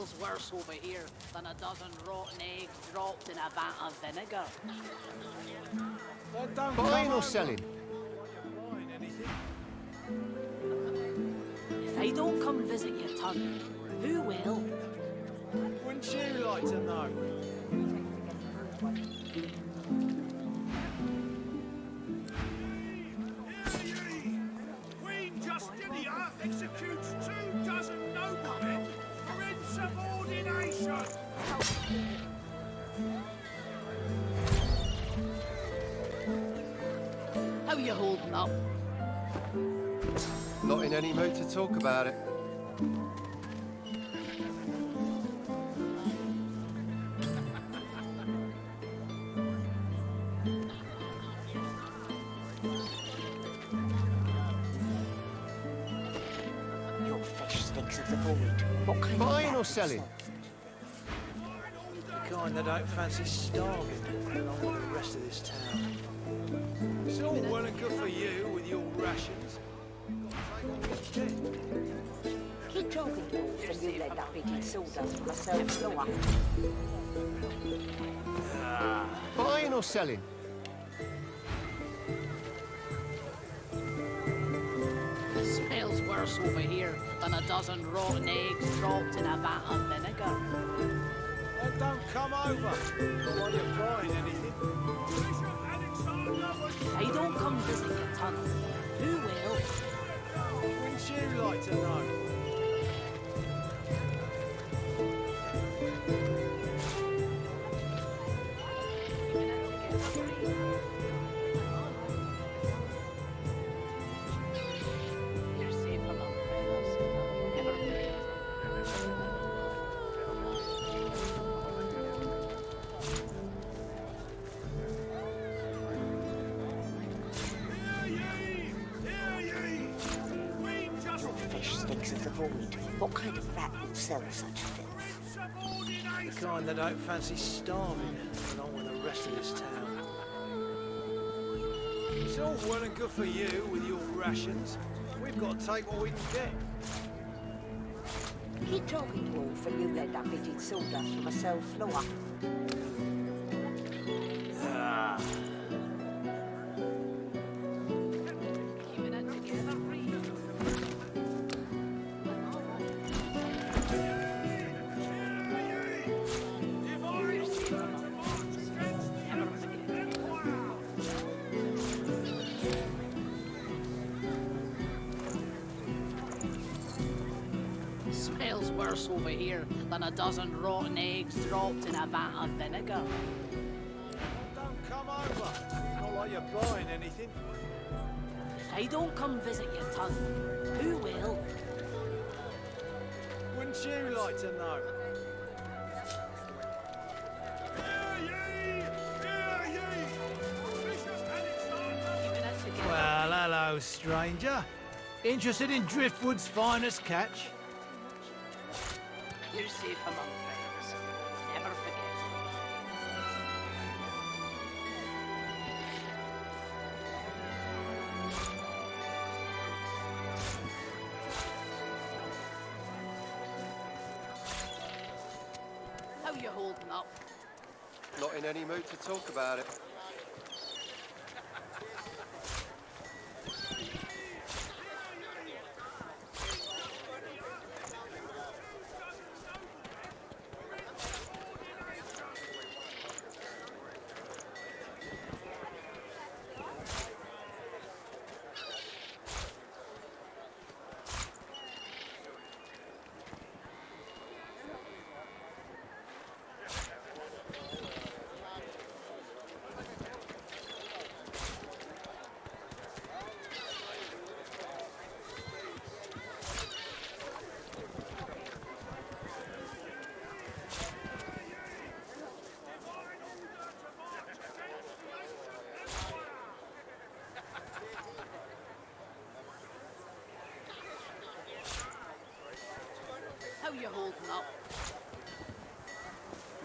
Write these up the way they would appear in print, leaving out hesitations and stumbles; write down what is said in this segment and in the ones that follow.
Smells worse over here than a dozen rotten eggs dropped in a vat of vinegar. Buying or selling? If I don't come visit your ton, who will? Wouldn't you like to know? Queen Justinia executes 24 noblemen for insubordination. How you holding up? Not in any mood to talk about it. Your fish stinks of the void. What kind Buying of or selling? The kind that don't fancy starving along with the rest of this town. It's all well and good for you with your rations. Keep talking, Wolf, and you let that bitty sawdust from myself floor. Buying or selling? Smells worse over here than a dozen rotten eggs dropped in a vat of vinegar. Well, don't come over. Not like you're buying anything. If I don't come visit your ton, who will? Wouldn't you like to know? You're safe among friends. Never forget. Your fish stinks of the void. What kind of rat would sell such filth? The kind that don't fancy starving along with the rest of this town. It's all well and good for you with your rations. We've got to take what we can get. Keep talking, Wolf, and you let that bitty sawdust from myself floor. Keeping it together, Reed. You're safe among friends. Never forget. Smells worse over here than a dozen rotten eggs dropped in a vat of vinegar. Don't come over. Not like you're buying anything. If I don't come visit your ton, who will? Wouldn't you like to know? Keeping it together. Well, hello, stranger. Interested in Driftwood's finest catch? You're safe among friends. Never forget. How you holding up? Not in any mood to talk about it. How you holding up?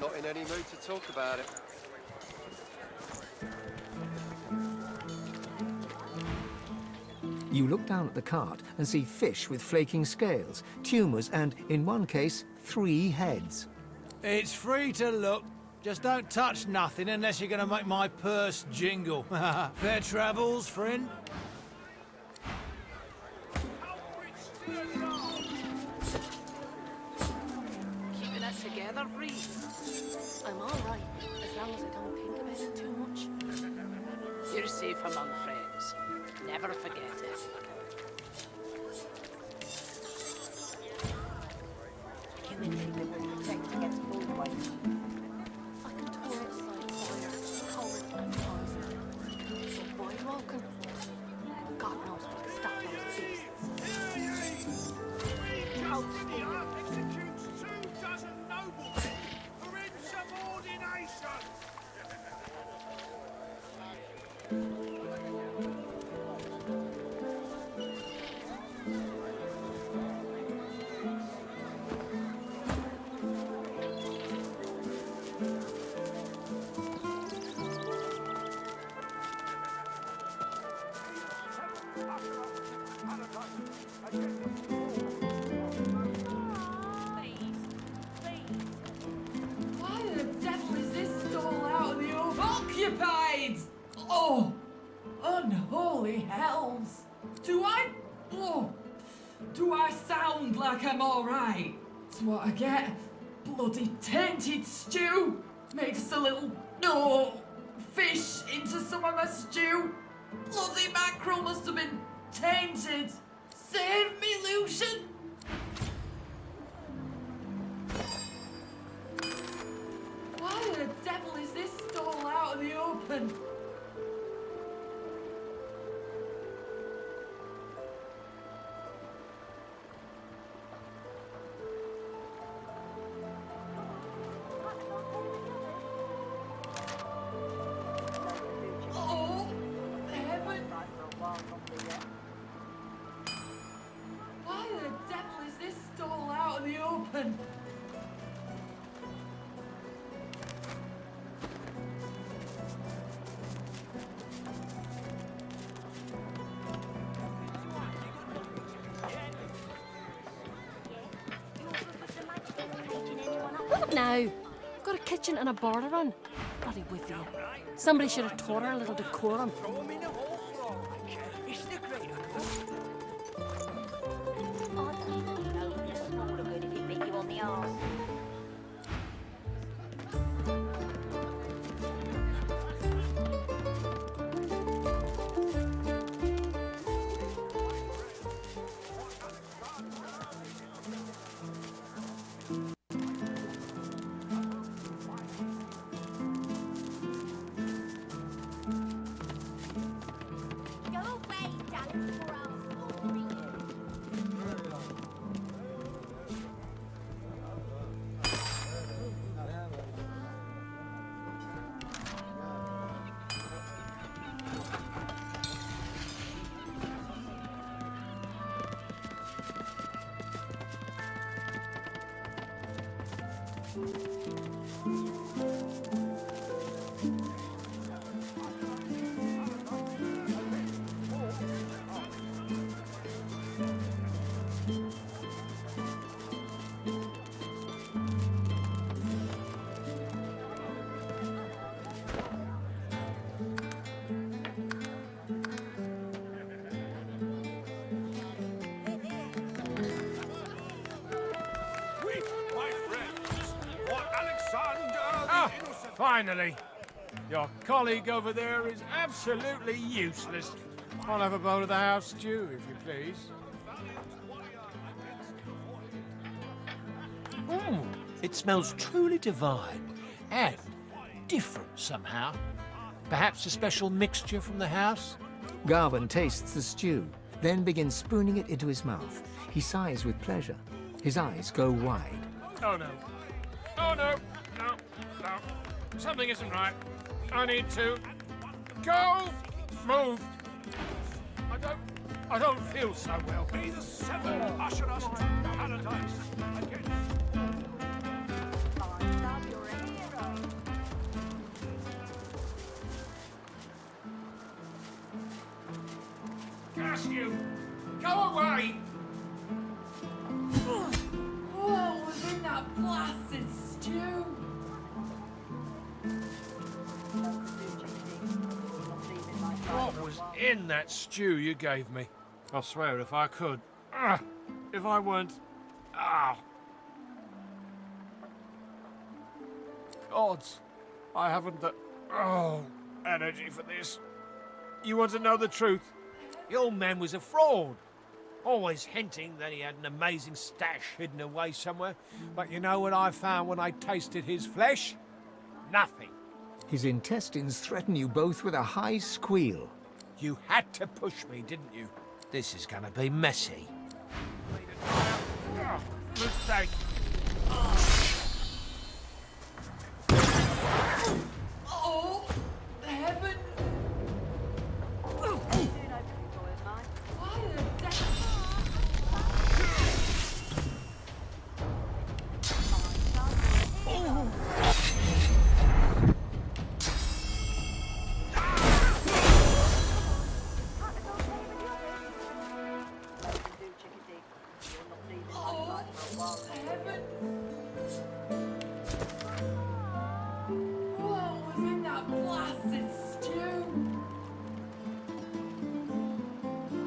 Not in any mood to talk about it. You look down at the cart and see fish with flaking scales, tumours and, in one case, 3 heads. It's free to look. Just don't touch nothing unless you're gonna make my purse jingle. Fair travels, friend. Keeping it together, Bree. I'm all right, as long as I don't think about it too much. You're safe among friends. Never forget it. Divinity will protect against bullfights. I can tour outside fire, cold and poison. But boy walking, God knows what to stop those beasts. The Earth executes 24 noblemen for insubordination. Why the devil is this stall out in the open? Occupied! Oh, unholy hells! Do I sound like I'm alright? It's what I get. Bloody tainted stew! Mixed a little, fish into some of my stew. Bloody mackerel must have been tainted. Save me, Lucian! Why the devil is this stall out in the open? Oh, heaven! Why the devil is this stall out in the open? What now? I've got a kitchen and a bar to run. Bloody with you. Somebody should have taught her a little decorum. Finally! Your colleague over there is absolutely useless. I'll have a bowl of the house stew, if you please. It smells truly divine and different somehow. Perhaps a special mixture from the house? Garvin tastes the stew, then begins spooning it into his mouth. He sighs with pleasure. His eyes go wide. Oh no. Oh no. No. No. Something isn't right. I need to go. Move. I don't feel so well. May the seven usher us to paradise again. past you! Go away! What was in that blasted stew? What was in that stew you gave me? I swear if I could. If I weren't. Gods, I haven't the energy for this. You want to know the truth? The old man was a fraud. Always hinting that he had an amazing stash hidden away somewhere. But you know what I found when I tasted his flesh? Nothing. His intestines threaten you both with a high squeal. You had to push me, didn't you? This is gonna be messy. Mistake. Oh, heavens! Why the devil? What was in that blasted stew?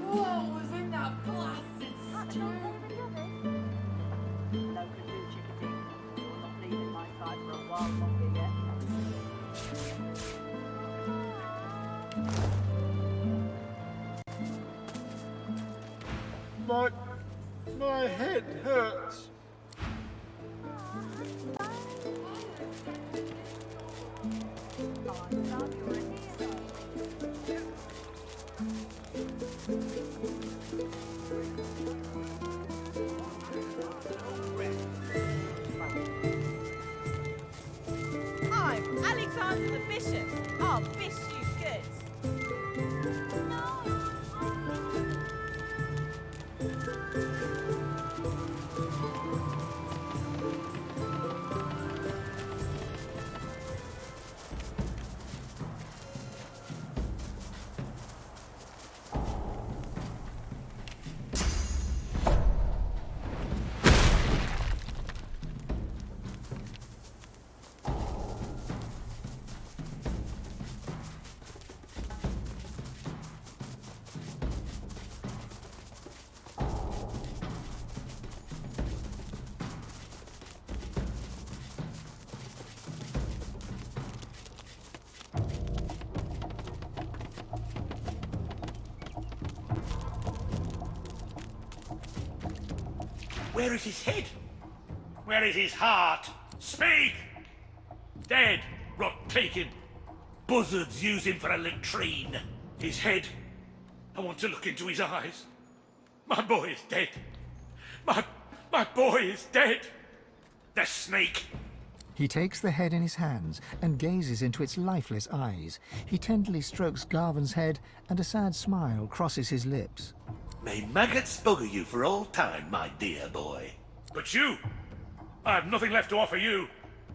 What was in that blasted stew? My head hurts. I'm Alexander the Bishop. I'll fish you good. Where is his head? Where is his heart? Speak! Dead, rot taken. Buzzards use him for a latrine. His head, I want to look into his eyes. My boy is dead. My boy is dead. The snake. He takes the head in his hands and gazes into its lifeless eyes. He tenderly strokes Garvin's head, and a sad smile crosses his lips. May maggots bugger you for all time, my dear boy. But you! I have nothing left to offer you.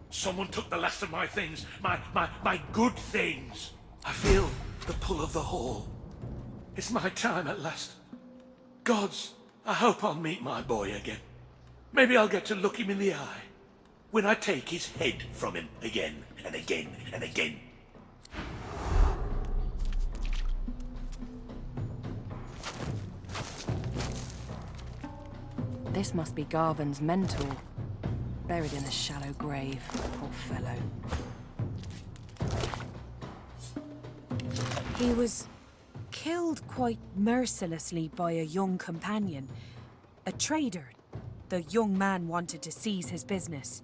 Someone took the last of my things, my good things. I feel the pull of the hall. It's my time at last. Gods, I hope I'll meet my boy again. Maybe I'll get to look him in the eye when I take his head from him again and again and again. This must be Garvin's mentor. Buried in a shallow grave, poor fellow. He was killed quite mercilessly by a young companion, a trader. The young man wanted to seize his business.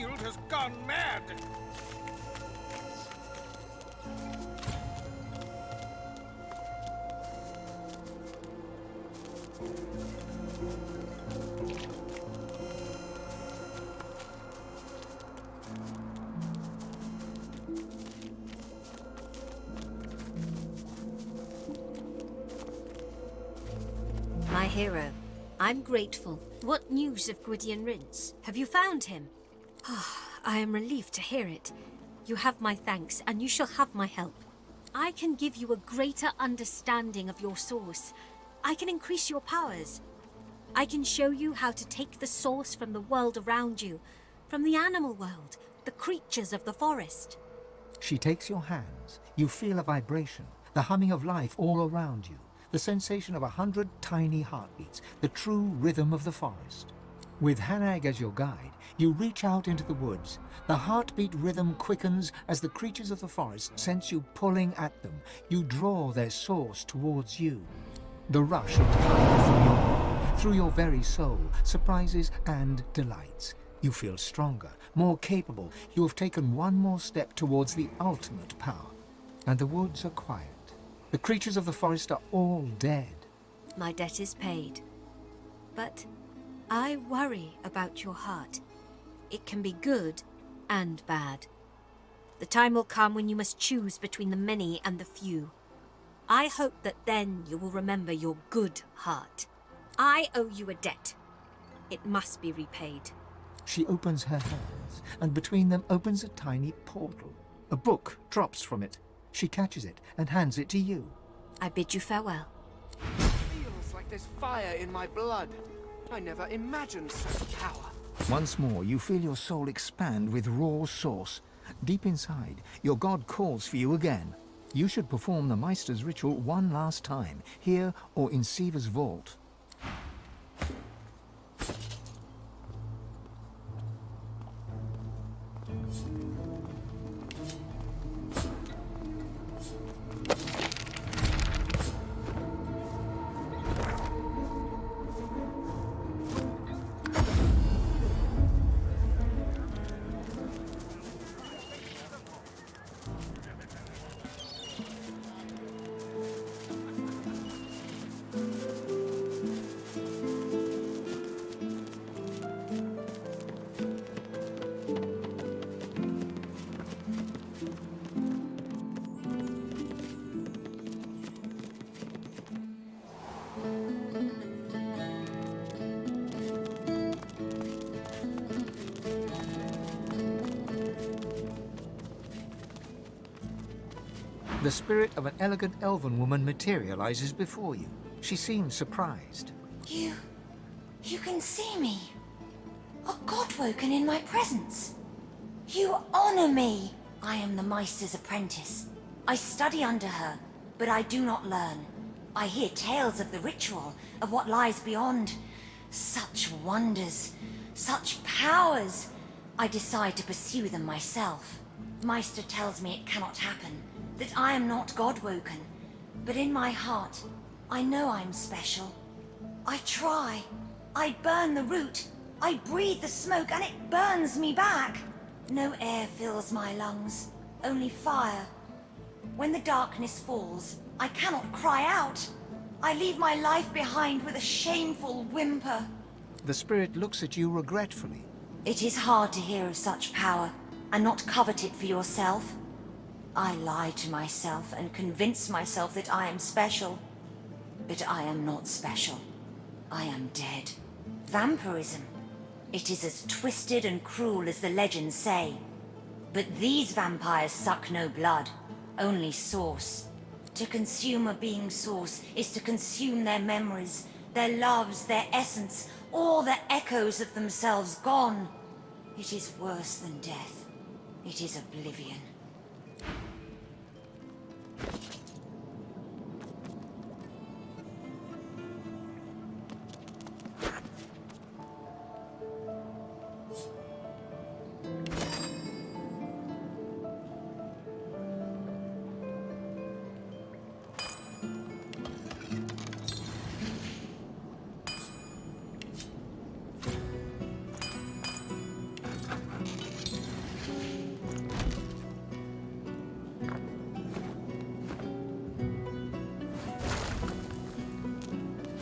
shield has gone mad! My hero, I'm grateful. What news of Gwydion Rince? Have you found him? I am relieved to hear it. You have my thanks, and you shall have my help. I can give you a greater understanding of your source. I can increase your powers. I can show you how to take the source from the world around you, from the animal world, the creatures of the forest. She takes your hands. You feel a vibration, the humming of life all around you, the sensation of 100 tiny heartbeats, the true rhythm of the forest. With Hanag as your guide, you reach out into the woods. The heartbeat rhythm quickens as the creatures of the forest sense you pulling at them. You draw their source towards you. The rush of time through your body, through your very soul, surprises and delights. You feel stronger, more capable. You have taken one more step towards the ultimate power. And the woods are quiet. The creatures of the forest are all dead. My debt is paid. But I worry about your heart. It can be good and bad. The time will come when you must choose between the many and the few. I hope that then you will remember your good heart. I owe you a debt. It must be repaid. She opens her hands, and between them opens a tiny portal. A book drops from it. She catches it and hands it to you. I bid you farewell. Feels like there's fire in my blood. I never imagined such power. Once more, you feel your soul expand with raw source. Deep inside, your god calls for you again. You should perform the Meister's ritual one last time, here or in Siva's vault. The spirit of an elegant elven woman materializes before you. She seems surprised. You can see me. A god woken in my presence. You honor me. I am the Meister's apprentice. I study under her, but I do not learn. I hear tales of the ritual, of what lies beyond. Such wonders, such powers. I decide to pursue them myself. Meister tells me it cannot happen, that I am not God-woken. But in my heart, I know I'm special. I try. I burn the root. I breathe the smoke and it burns me back. No air fills my lungs, only fire. When the darkness falls, I cannot cry out. I leave my life behind with a shameful whimper. The spirit looks at you regretfully. It is hard to hear of such power and not covet it for yourself. I lie to myself and convince myself that I am special. But I am not special. I am dead. Vampirism. It is as twisted and cruel as the legends say. But these vampires suck no blood, only source. To consume a being's source is to consume their memories, their loves, their essence, all the echoes of themselves gone. It is worse than death. It is oblivion.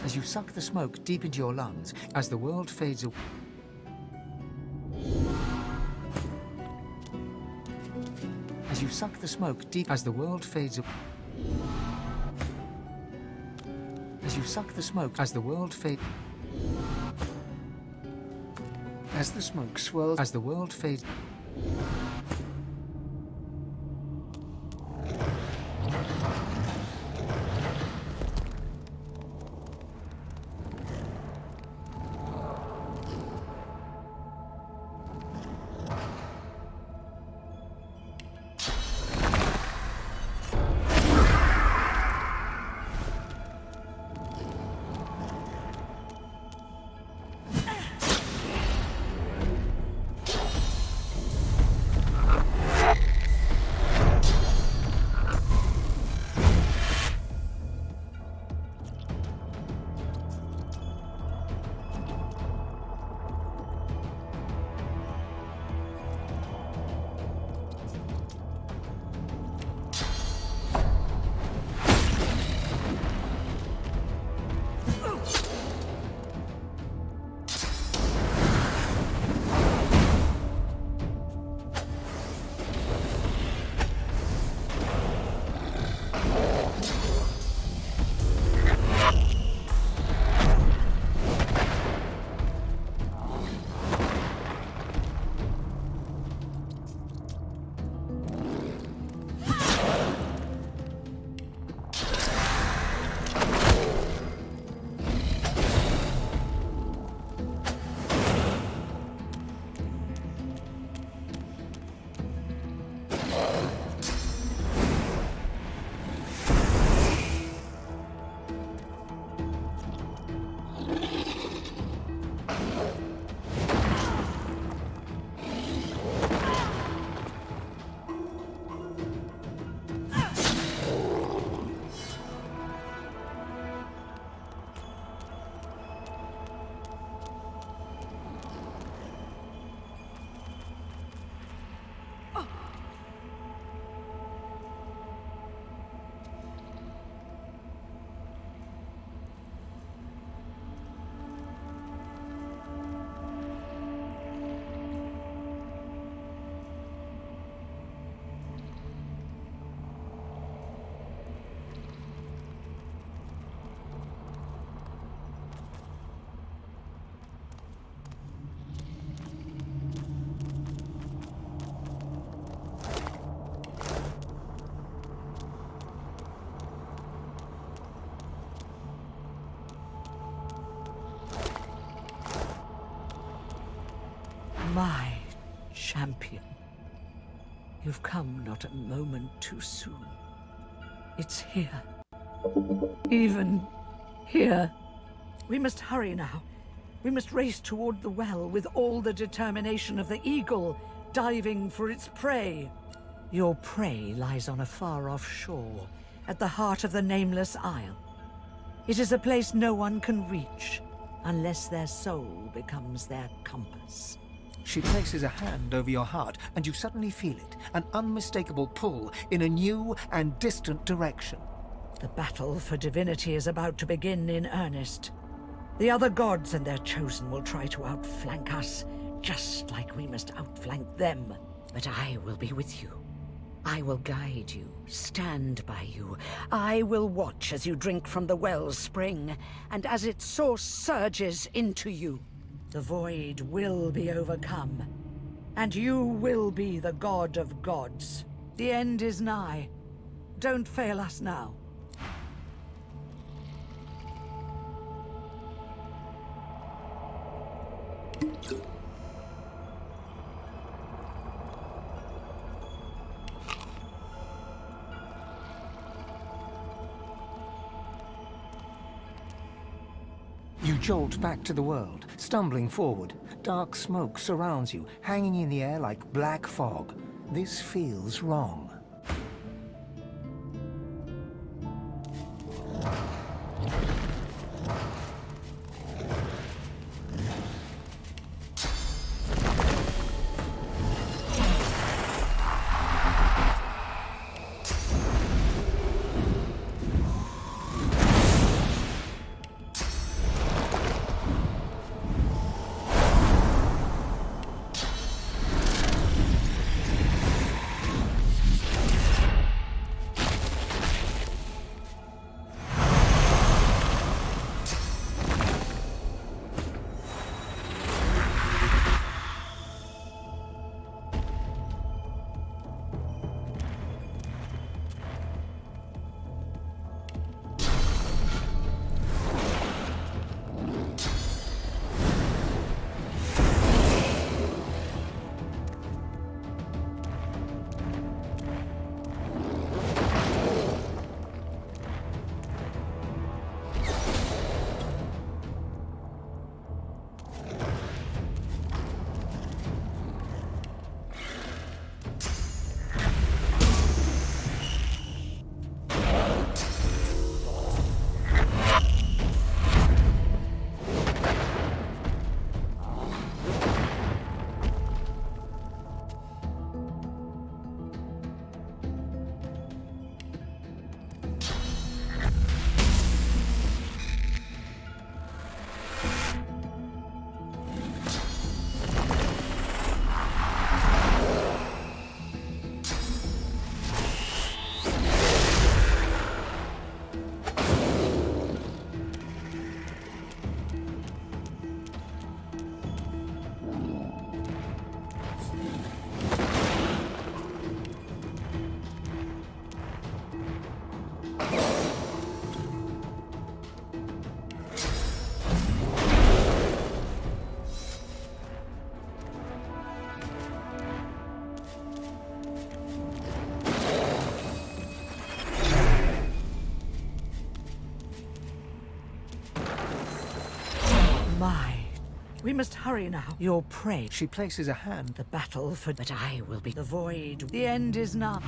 As you suck the smoke deep into your lungs, as the world fades away. As you suck the smoke deep, as the world fades away. As you suck the smoke, as the world fades. As the smoke swirls, as the world fades. My champion. You've come not a moment too soon. It's here. Even here. We must hurry now. We must race toward the well with all the determination of the eagle, diving for its prey. Your prey lies on a far-off shore, at the heart of the Nameless Isle. It is a place no one can reach, unless their soul becomes their compass. She places a hand over your heart, and you suddenly feel it, an unmistakable pull in a new and distant direction. The battle for divinity is about to begin in earnest. The other gods and their chosen will try to outflank us, just like we must outflank them. But I will be with you. I will guide you, stand by you. I will watch as you drink from the well's spring, and as its source surges into you. The void will be overcome, and you will be the god of gods. The end is nigh. Don't fail us now. You jolt back to the world, stumbling forward. Dark smoke surrounds you, hanging in the air like black fog. This feels wrong. must hurry now. Your prey. She places a hand. The battle for... But I will be the void. The end is nigh.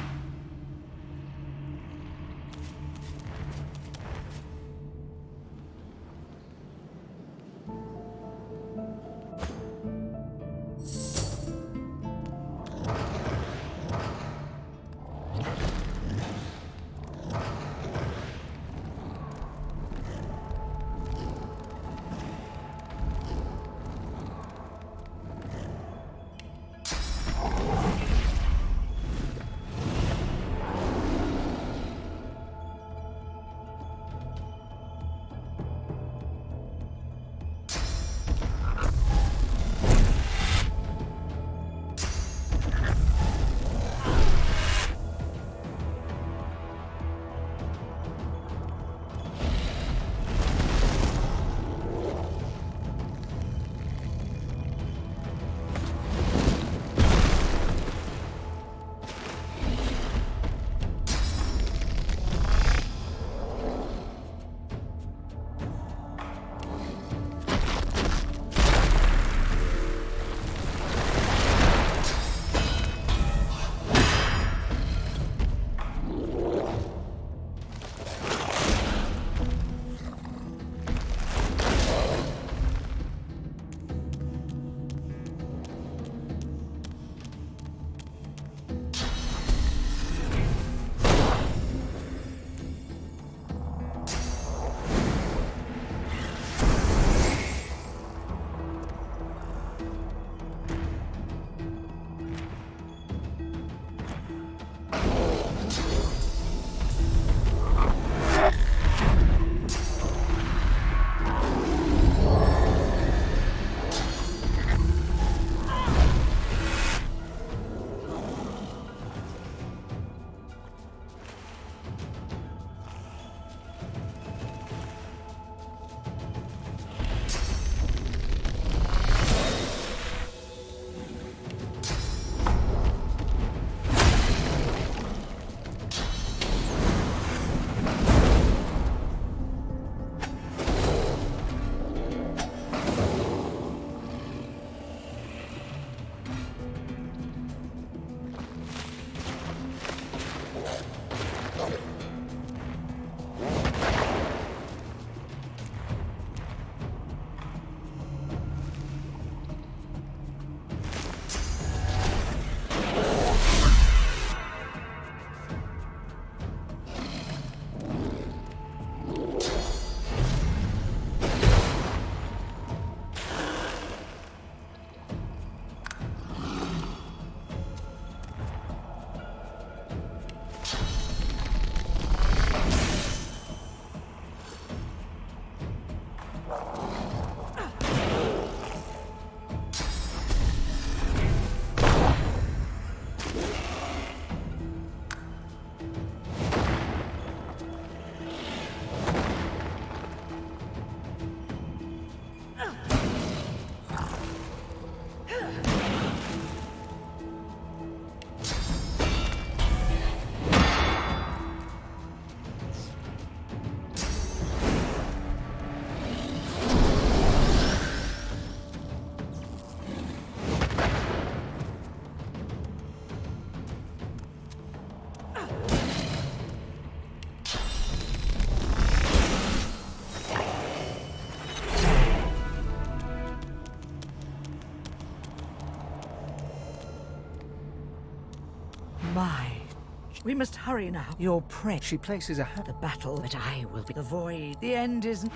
My. We must hurry now. Your prey. She places a hand. The battle, but I will be the void. The end is...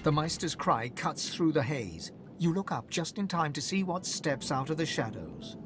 The Meister's cry cuts through the haze. You look up just in time to see what steps out of the shadows.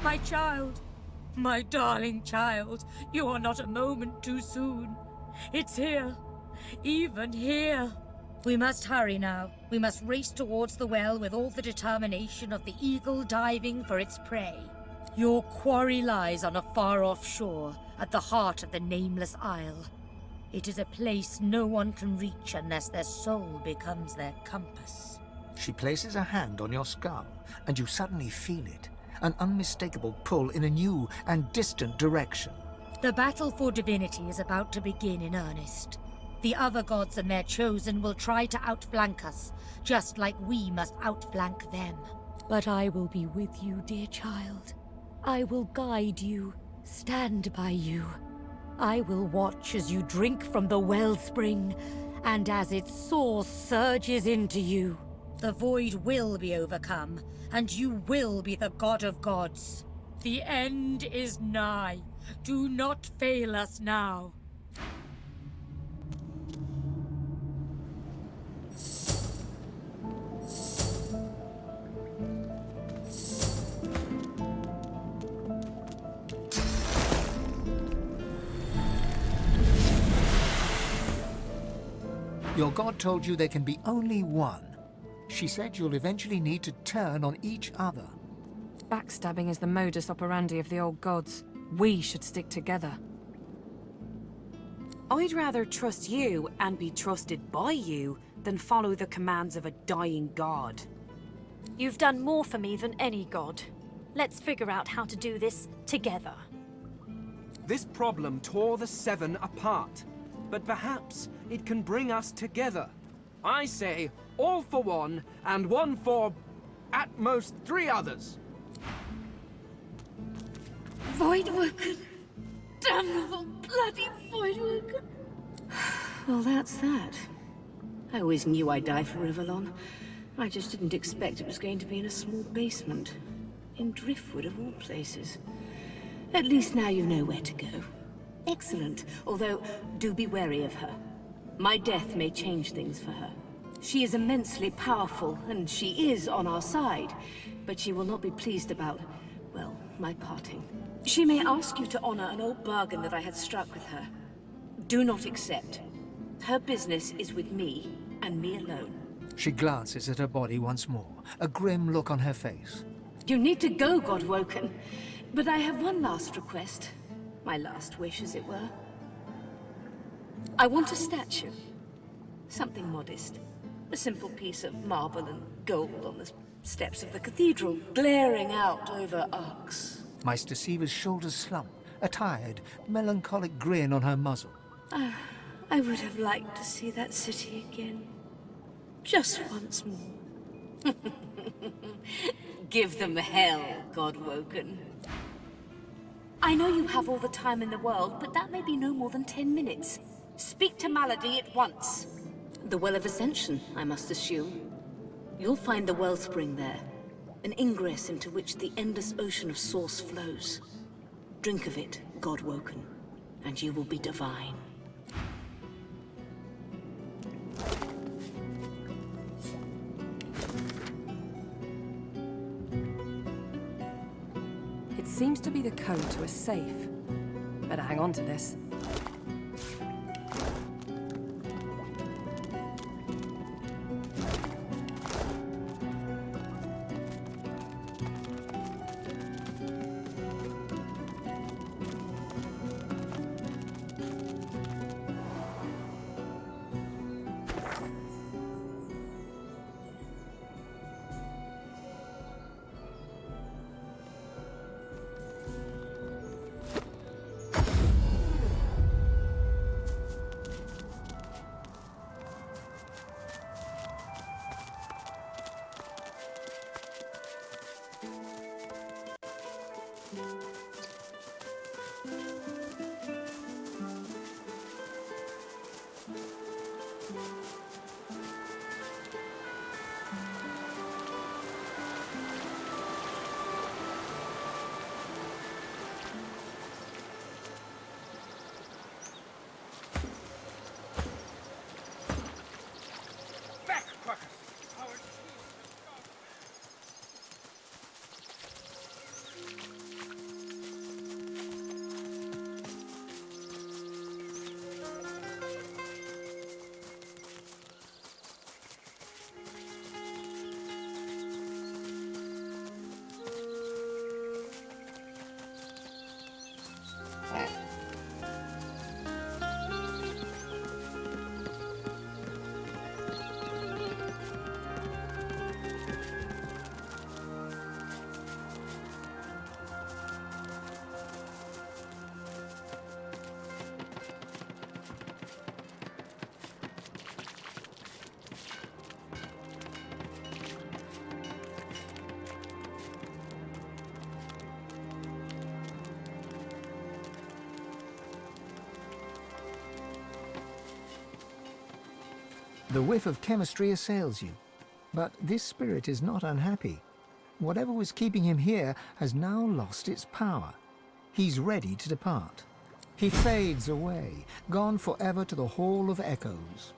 My child, my darling child, you are not a moment too soon. It's here, even here. We must hurry now. We must race towards the well with all the determination of the eagle diving for its prey. Your quarry lies on a far-off shore, at the heart of the Nameless Isle. It is a place no one can reach unless their soul becomes their compass. She places a hand on your skull, and you suddenly feel it. An unmistakable pull in a new and distant direction. The battle for Divinity is about to begin in earnest. The other gods and their chosen will try to outflank us, just like we must outflank them. But I will be with you, dear child. I will guide you, stand by you. I will watch as you drink from the wellspring, and as its source surges into you. The void will be overcome, and you will be the god of gods. The end is nigh. Do not fail us now. Your god told you there can be only one. She said you'll eventually need to turn on each other. Backstabbing is the modus operandi of the old gods. We should stick together. I'd rather trust you and be trusted by you than follow the commands of a dying god. You've done more for me than any god. Let's figure out how to do this together. This problem tore the Seven apart, but perhaps it can bring us together. I say, all for one, and one for, at most, 3 others. Voidwoken! Damnable bloody Voidwoken! Well, that's that. I always knew I'd die for Rivellon. I just didn't expect it was going to be in a small basement. In Driftwood, of all places. At least now you know where to go. Excellent, although do be wary of her. My death may change things for her. She is immensely powerful, and she is on our side, but she will not be pleased about, well, my parting. She may ask you to honor an old bargain that I had struck with her. Do not accept. Her business is with me, and me alone. She glances at her body once more, a grim look on her face. You need to go, Godwoken, but I have one last request. My last wish, as it were. I want a statue. Something modest. A simple piece of marble and gold on the steps of the cathedral, glaring out over arcs. Meister Siever's shoulders slump, a tired, melancholic grin on her muzzle. I would have liked to see that city again. Just once more. Give them hell, Godwoken. I know you have all the time in the world, but that may be no more than 10 minutes. Speak to Malady at once. The Well of Ascension, I must assume. You'll find the wellspring there. An ingress into which the endless ocean of source flows. Drink of it, Godwoken, and you will be divine. It seems to be the code to a safe. Better hang on to this. The whiff of chemistry assails you. But this spirit is not unhappy. Whatever was keeping him here has now lost its power. He's ready to depart. He fades away, gone forever to the Hall of Echoes.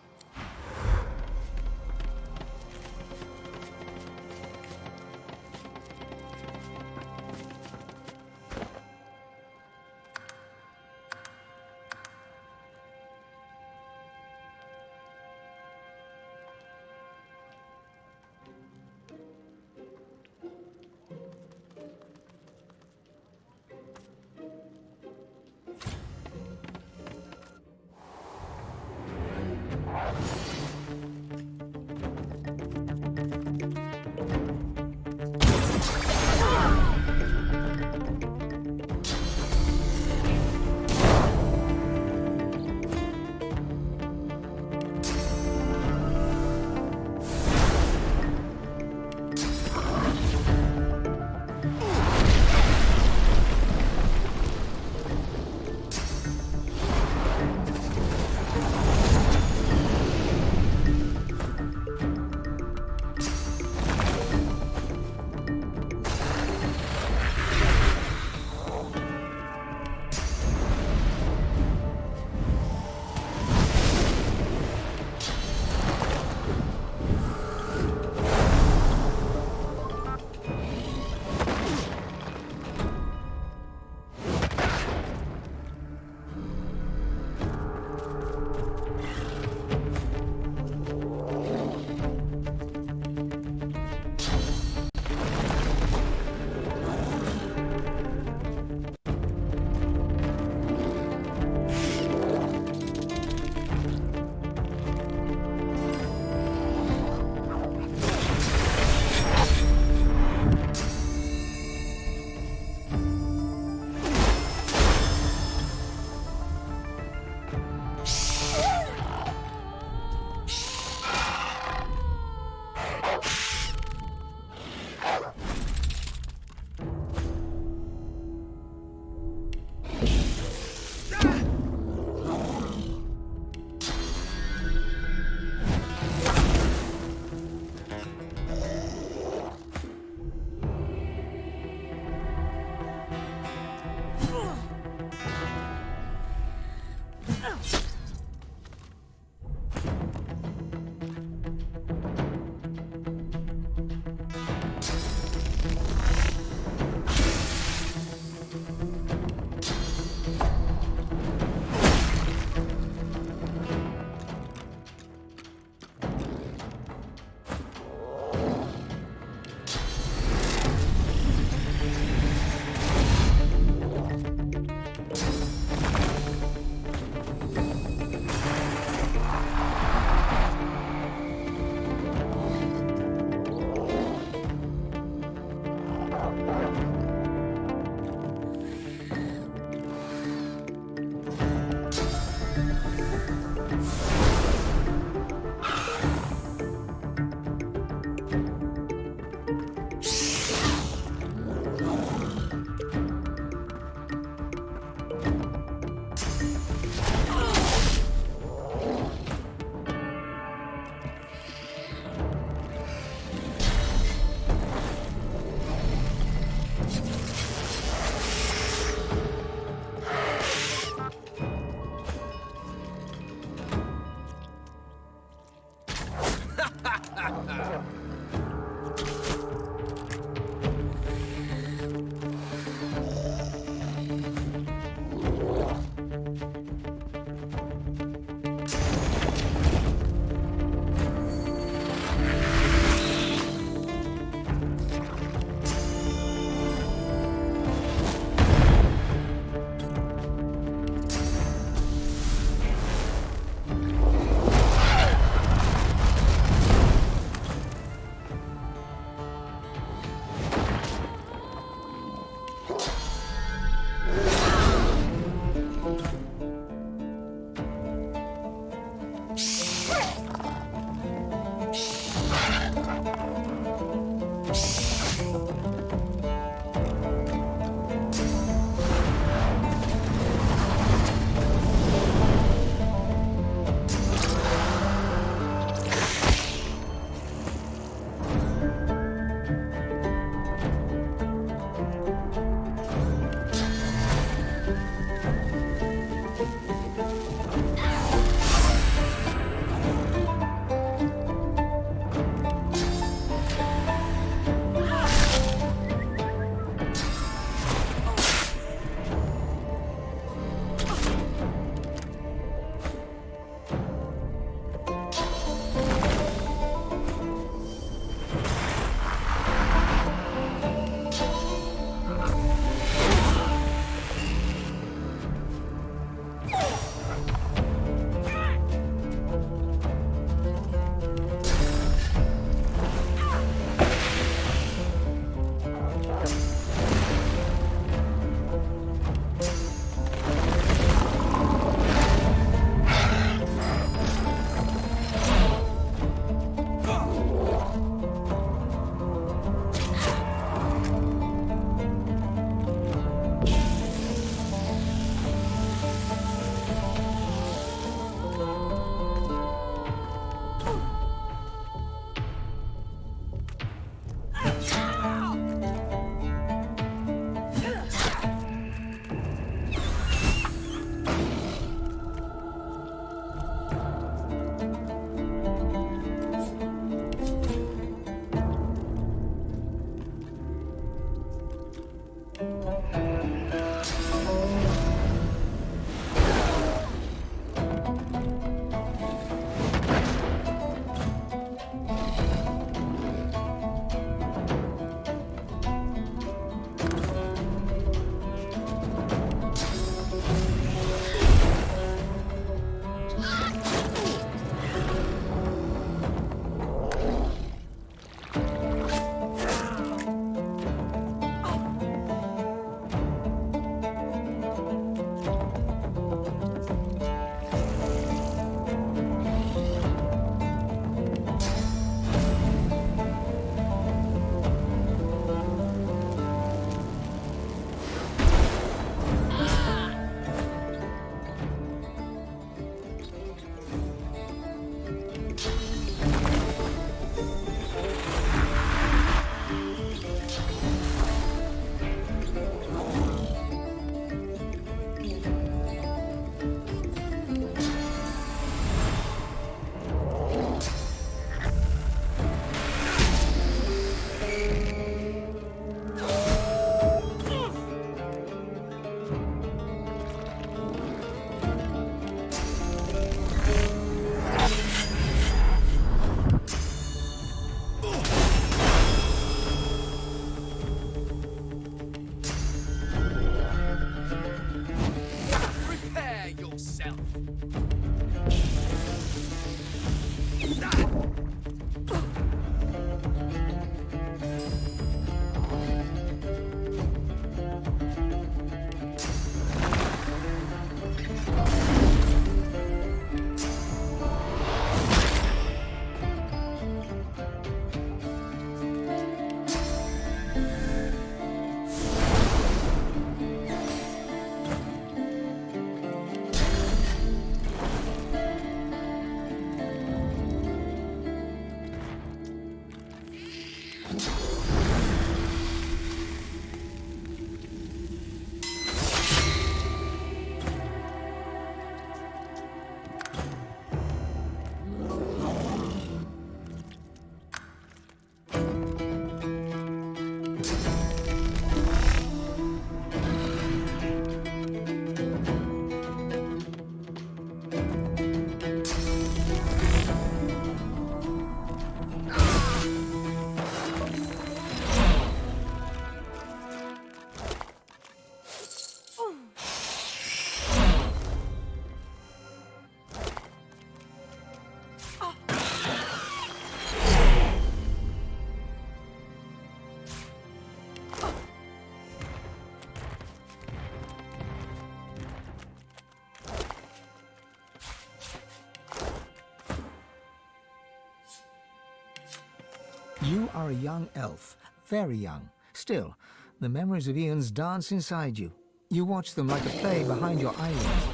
You are a young elf, very young. Still, the memories of eons dance inside you. You watch them like a play behind your eyelids.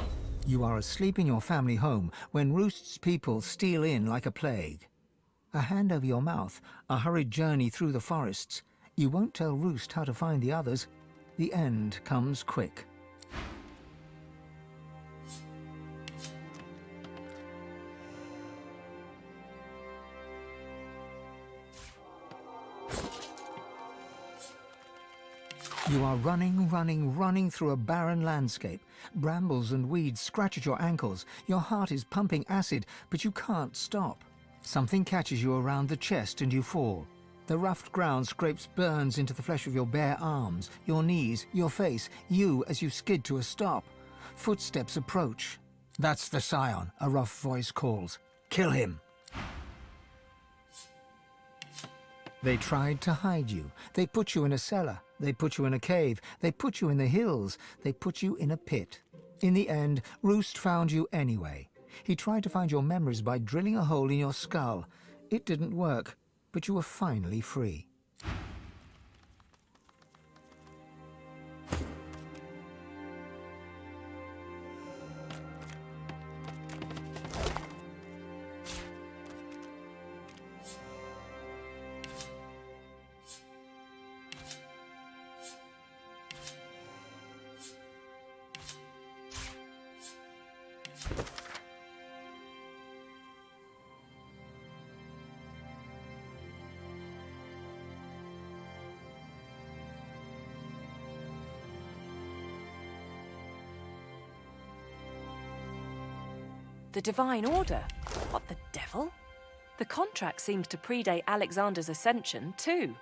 You are asleep in your family home when Roost's people steal in like a plague. A hand over your mouth, a hurried journey through the forests. You won't tell Roost how to find the others. The end comes quick. You are running through a barren landscape. Brambles and weeds scratch at your ankles. Your heart is pumping acid, but you can't stop. Something catches you around the chest and you fall. The roughed ground scrapes burns into the flesh of your bare arms, your knees, your face, you as you skid to a stop. Footsteps approach. That's the Scion, a rough voice calls. Kill him! They tried to hide you. They put you in a cellar. They put you in a cave. They put you in the hills. They put you in a pit. In the end, Roost found you anyway. He tried to find your memories by drilling a hole in your skull. It didn't work, but you were finally free. The Divine Order? What the devil? The contract seems to predate Alexander's ascension, too.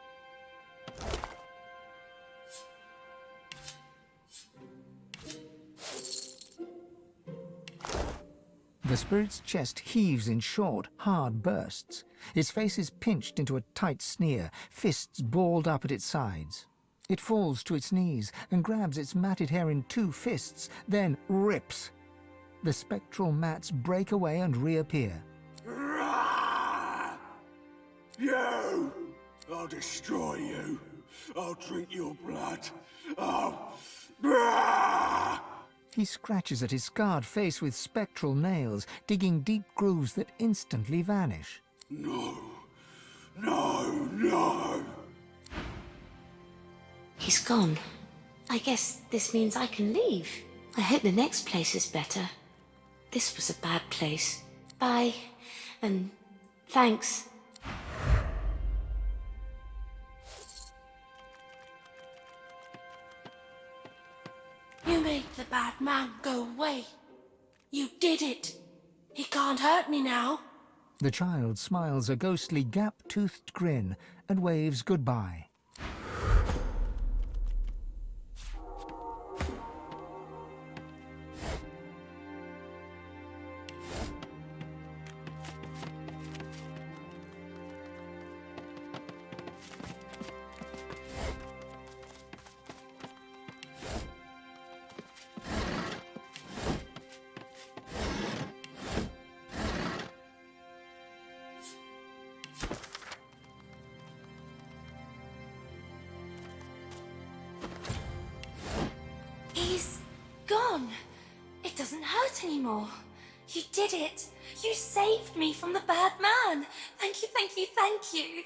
The spirit's chest heaves in short, hard bursts. Its face is pinched into a tight sneer, fists balled up at its sides. It falls to its knees and grabs its matted hair in two fists, then rips. The spectral mats break away and reappear. You! I'll destroy you. I'll drink your blood. He scratches at his scarred face with spectral nails, digging deep grooves that instantly vanish. No. No, no. He's gone. I guess this means I can leave. I hope the next place is better. This was a bad place. Bye. And thanks. You made the bad man go away. You did it. He can't hurt me now. The child smiles a ghostly gap-toothed grin and waves goodbye. He's gone. It doesn't hurt anymore. You did it. You saved me from the bad man. Thank you, thank you, thank you.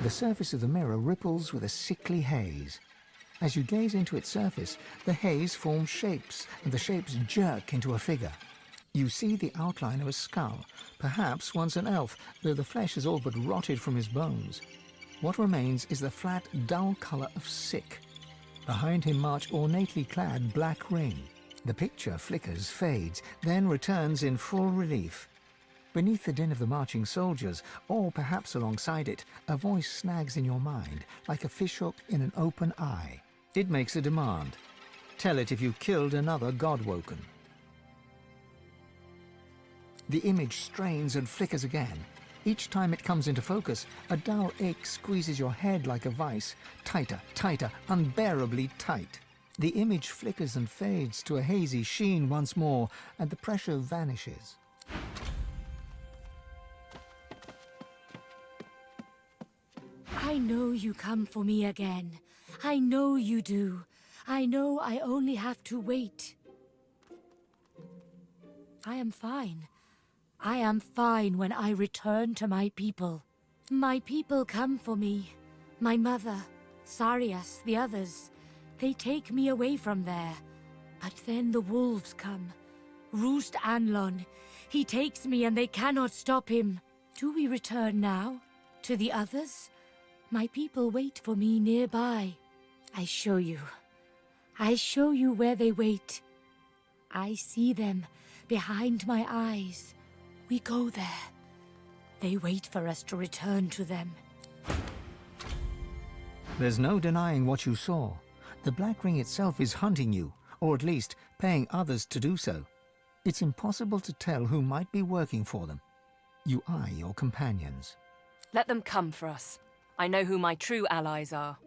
The surface of the mirror ripples with a sickly haze. As you gaze into its surface, the haze forms shapes, and the shapes jerk into a figure. You see the outline of a skull, perhaps once an elf, though the flesh has all but rotted from his bones. What remains is the flat, dull colour of sick. Behind him march ornately clad Black Ring. The picture flickers, fades, then returns in full relief. Beneath the din of the marching soldiers, or perhaps alongside it, a voice snags in your mind, like a fishhook in an open eye. It makes a demand. Tell it if you killed another Godwoken. The image strains and flickers again. Each time it comes into focus, a dull ache squeezes your head like a vice, tighter, tighter, unbearably tight. The image flickers and fades to a hazy sheen once more, and the pressure vanishes. I know you come for me again. I know you do. I know I only have to wait. I am fine. I am fine when I return to my people. My people come for me. My mother, Sarias, the others. They take me away from there. But then the wolves come. Roost Anlon. He takes me and they cannot stop him. Do we return now? To the others? My people wait for me nearby. I show you. I show you where they wait. I see them behind my eyes. We go there. They wait for us to return to them. There's no denying what you saw. The Black Ring itself is hunting you, or at least paying others to do so. It's impossible to tell who might be working for them. You eye your companions. Let them come for us. I know who my true allies are.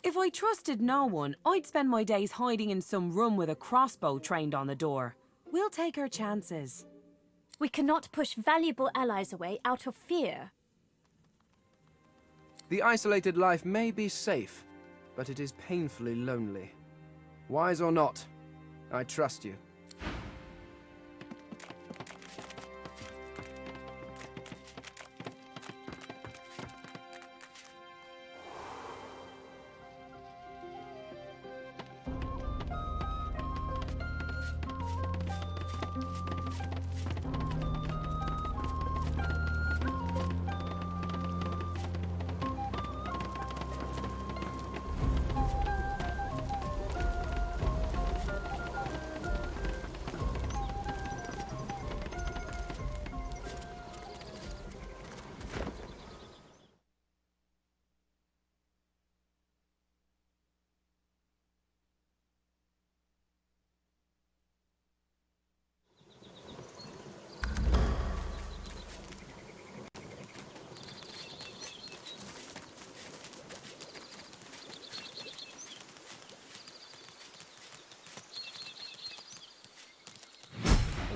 If I trusted no one, I'd spend my days hiding in some room with a crossbow trained on the door. We'll take our chances. We cannot push valuable allies away out of fear. The isolated life may be safe, but it is painfully lonely. Wise or not, I trust you.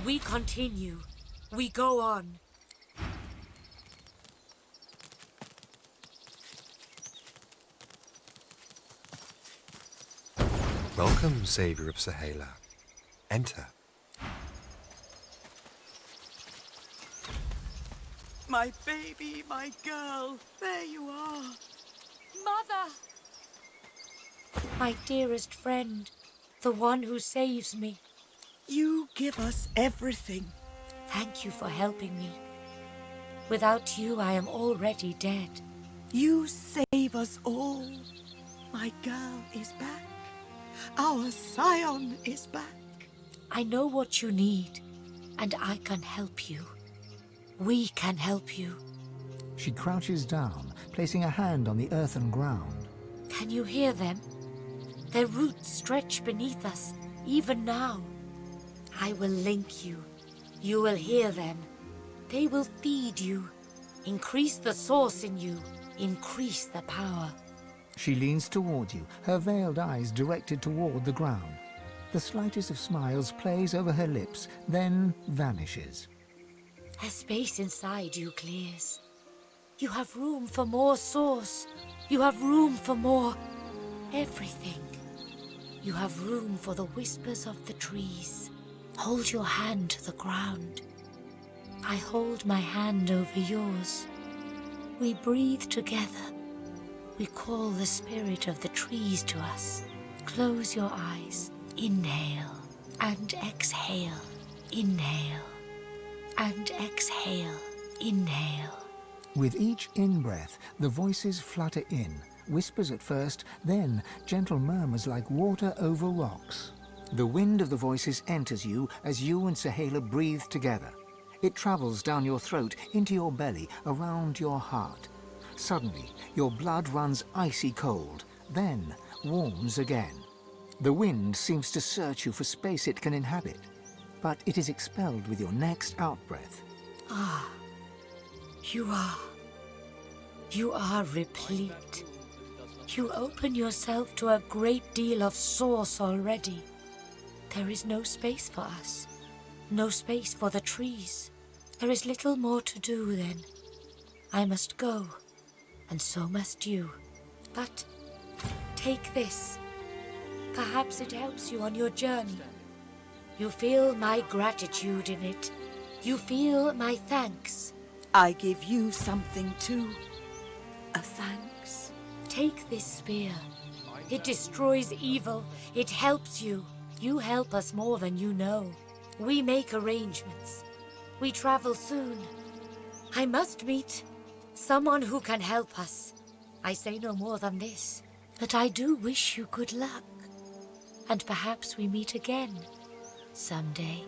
We continue. We go on. Welcome, Saviour of Sahala. Enter. My baby, my girl, there you are. Mother! My dearest friend, the one who saves me. You give us everything. Thank you for helping me. Without you, I am already dead. You save us all. My girl is back. Our scion is back. I know what you need, and I can help you. We can help you. She crouches down, placing a hand on the earthen ground. Can you hear them? Their roots stretch beneath us, even now. I will link you. You will hear them. They will feed you. Increase the source in you. Increase the power. She leans toward you, her veiled eyes directed toward the ground. The slightest of smiles plays over her lips, then vanishes. A space inside you clears. You have room for more source. You have room for more everything. You have room for the whispers of the trees. Hold your hand to the ground. I hold my hand over yours. We breathe together. We call the spirit of the trees to us. Close your eyes. Inhale and exhale. Inhale and exhale. Inhale. With each in-breath, the voices flutter in, whispers at first, then gentle murmurs like water over rocks. The wind of the voices enters you as you and Sahala breathe together. It travels down your throat, into your belly, around your heart. Suddenly, your blood runs icy cold, then warms again. The wind seems to search you for space it can inhabit, but it is expelled with your next out-breath. Ah, you are replete. You open yourself to a great deal of source already. There is no space for us, no space for the trees. There is little more to do then. I must go, and so must you. But take this. Perhaps it helps you on your journey. You feel my gratitude in it. You feel my thanks. I give you something too. A thanks. Take this spear. It destroys evil. It helps you. You help us more than you know. We make arrangements. We travel soon. I must meet someone who can help us. I say no more than this, but I do wish you good luck. And perhaps we meet again someday.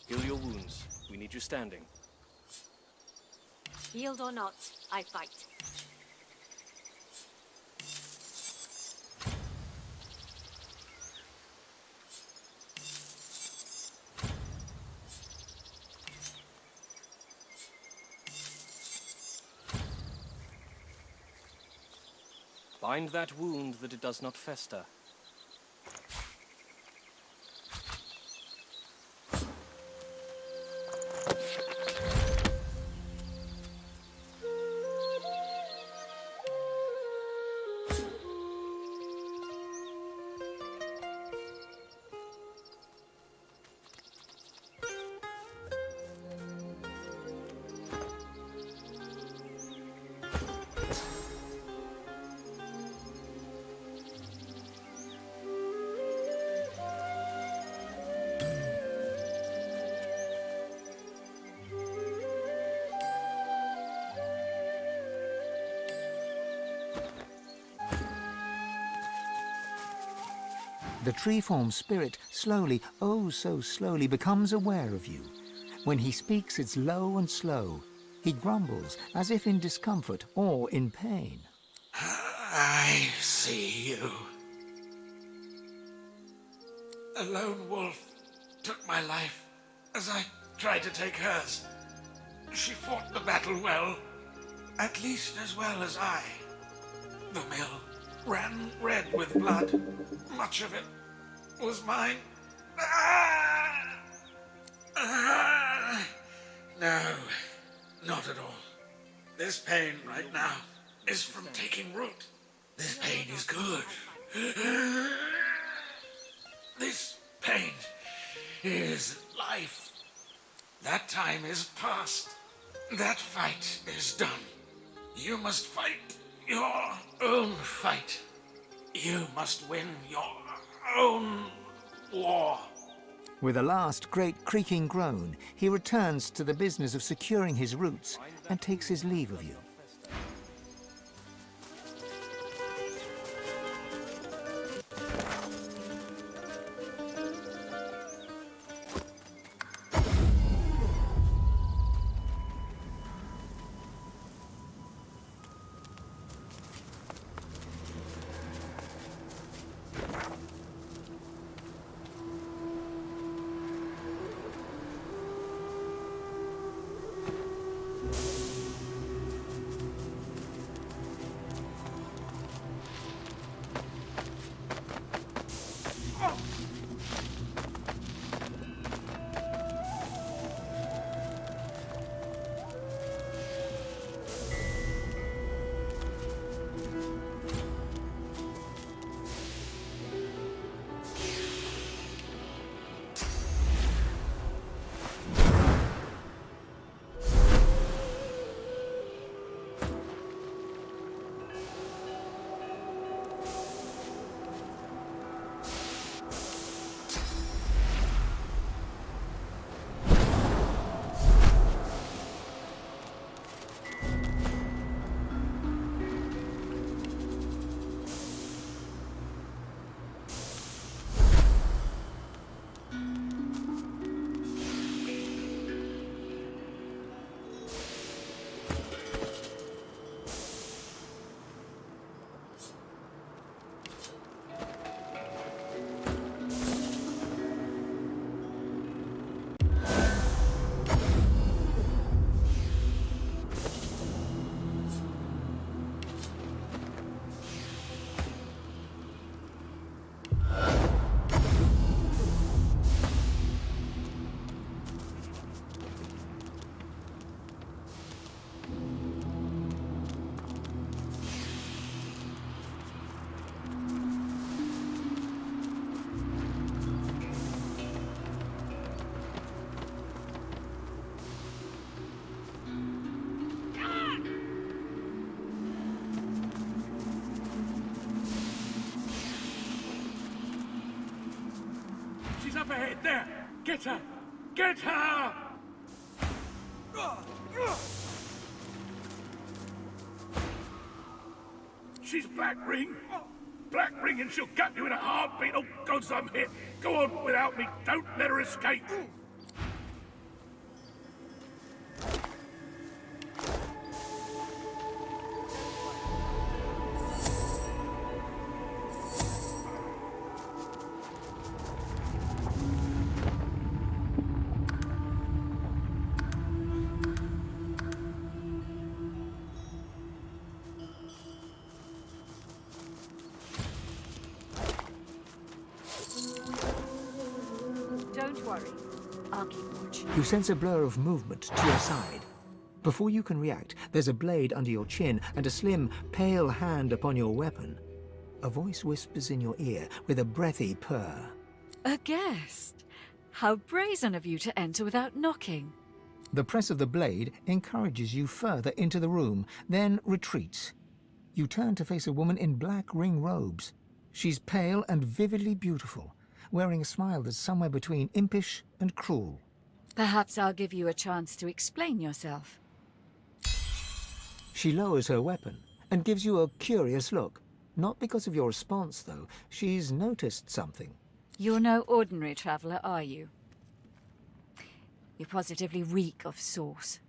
Heal your wounds. We need you standing. Healed or not, I fight. Bind that wound that it does not fester. The tree-form spirit slowly, oh so slowly, becomes aware of you. When he speaks, it's low and slow. He grumbles, as if in discomfort or in pain. I see you. A lone wolf took my life as I tried to take hers. She fought the battle well, at least as well as I. The mill ran red with blood. Much of it was mine. No, not at all. This pain right now is from taking root. This pain is good. This pain is life. That time is past. That fight is done. You must fight your own fight. You must win your own war. With a last great creaking groan, he returns to the business of securing his roots and takes his leave of you. She's up ahead. There. Get her. Get her! She's Black Ring. Black Ring, and she'll gut you in a heartbeat. Oh, gods, I'm hit. Go on without me. Don't let her escape. Don't worry. I'll keep watch. You sense a blur of movement to your side. Before you can react, there's a blade under your chin and a slim, pale hand upon your weapon. A voice whispers in your ear with a breathy purr. A guest? How brazen of you to enter without knocking. The press of the blade encourages you further into the room, then retreats. You turn to face a woman in black ring robes. She's pale and vividly beautiful, wearing a smile that's somewhere between impish and cruel. Perhaps I'll give you a chance to explain yourself. She lowers her weapon and gives you a curious look. Not because of your response, though. She's noticed something. You're no ordinary traveller, are you? You positively reek of sauce.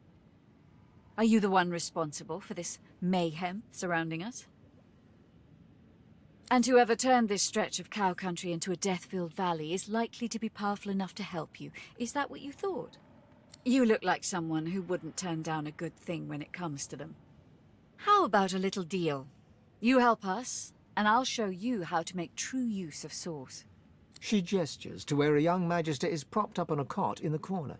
Are you the one responsible for this mayhem surrounding us? And whoever turned this stretch of cow country into a death-filled valley is likely to be powerful enough to help you. Is that what you thought? You look like someone who wouldn't turn down a good thing when it comes to them. How about a little deal? You help us, and I'll show you how to make true use of sauce. She gestures to where a young magister is propped up on a cot in the corner.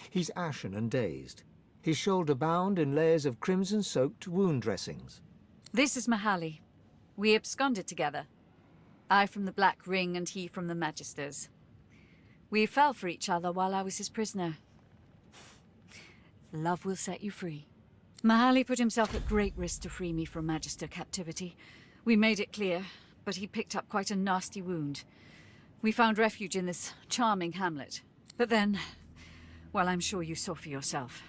He's ashen and dazed, his shoulder bound in layers of crimson-soaked wound dressings. This is Mahaly. We absconded together. I from the Black Ring and he from the Magisters. We fell for each other while I was his prisoner. Love will set you free. Mahaly put himself at great risk to free me from Magister captivity. We made it clear, but he picked up quite a nasty wound. We found refuge in this charming hamlet. But then, well, I'm sure you saw for yourself.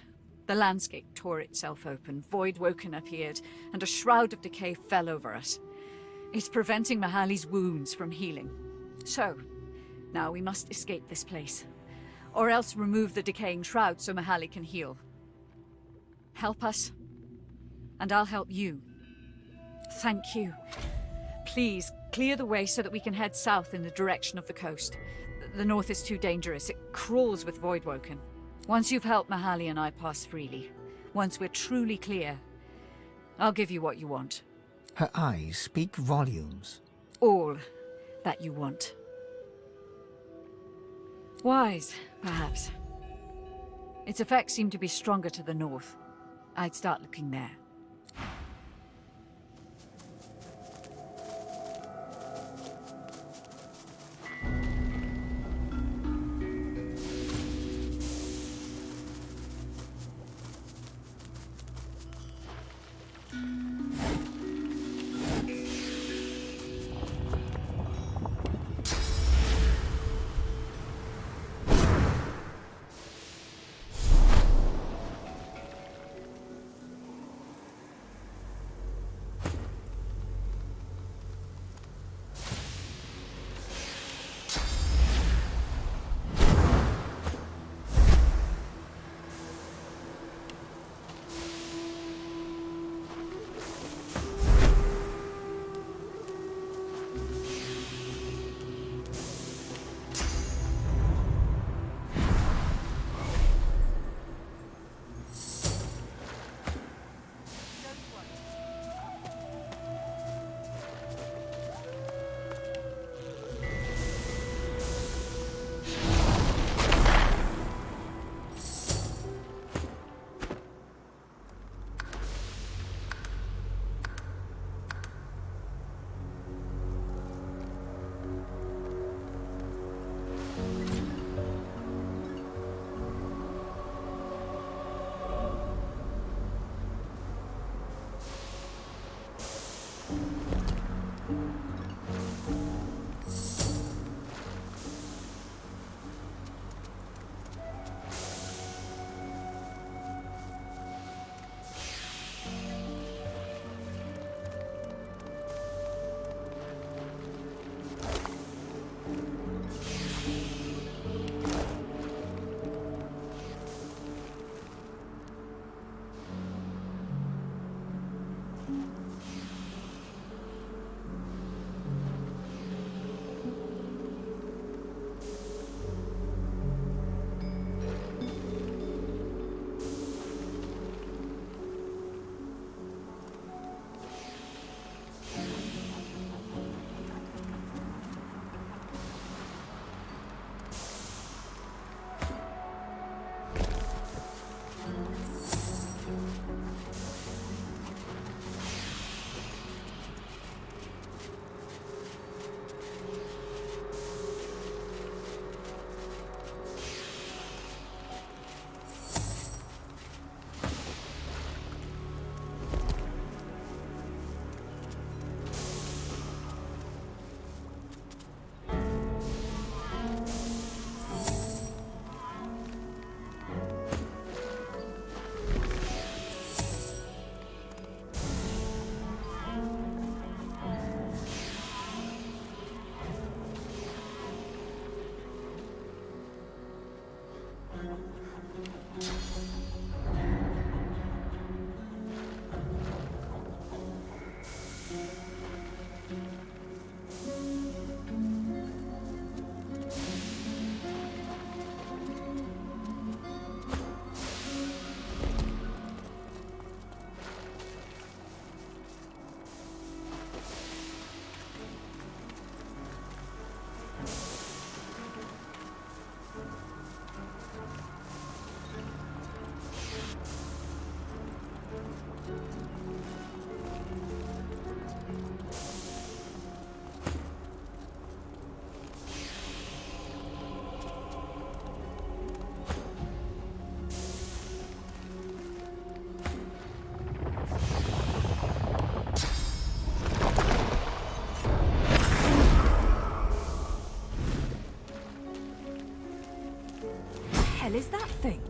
The landscape tore itself open, Voidwoken appeared, and a shroud of decay fell over us. It's preventing Mahaly's wounds from healing. So, now we must escape this place. Or else remove the decaying shroud so Mahaly can heal. Help us, and I'll help you. Thank you. Please, clear the way so that we can head south in the direction of the coast. The north is too dangerous. It crawls with Voidwoken. Once you've helped Mahaly and I pass freely, once we're truly clear, I'll give you what you want. Her eyes speak volumes. All that you want. Wise, perhaps. Its effects seem to be stronger to the north. I'd start looking there. hell is that thing?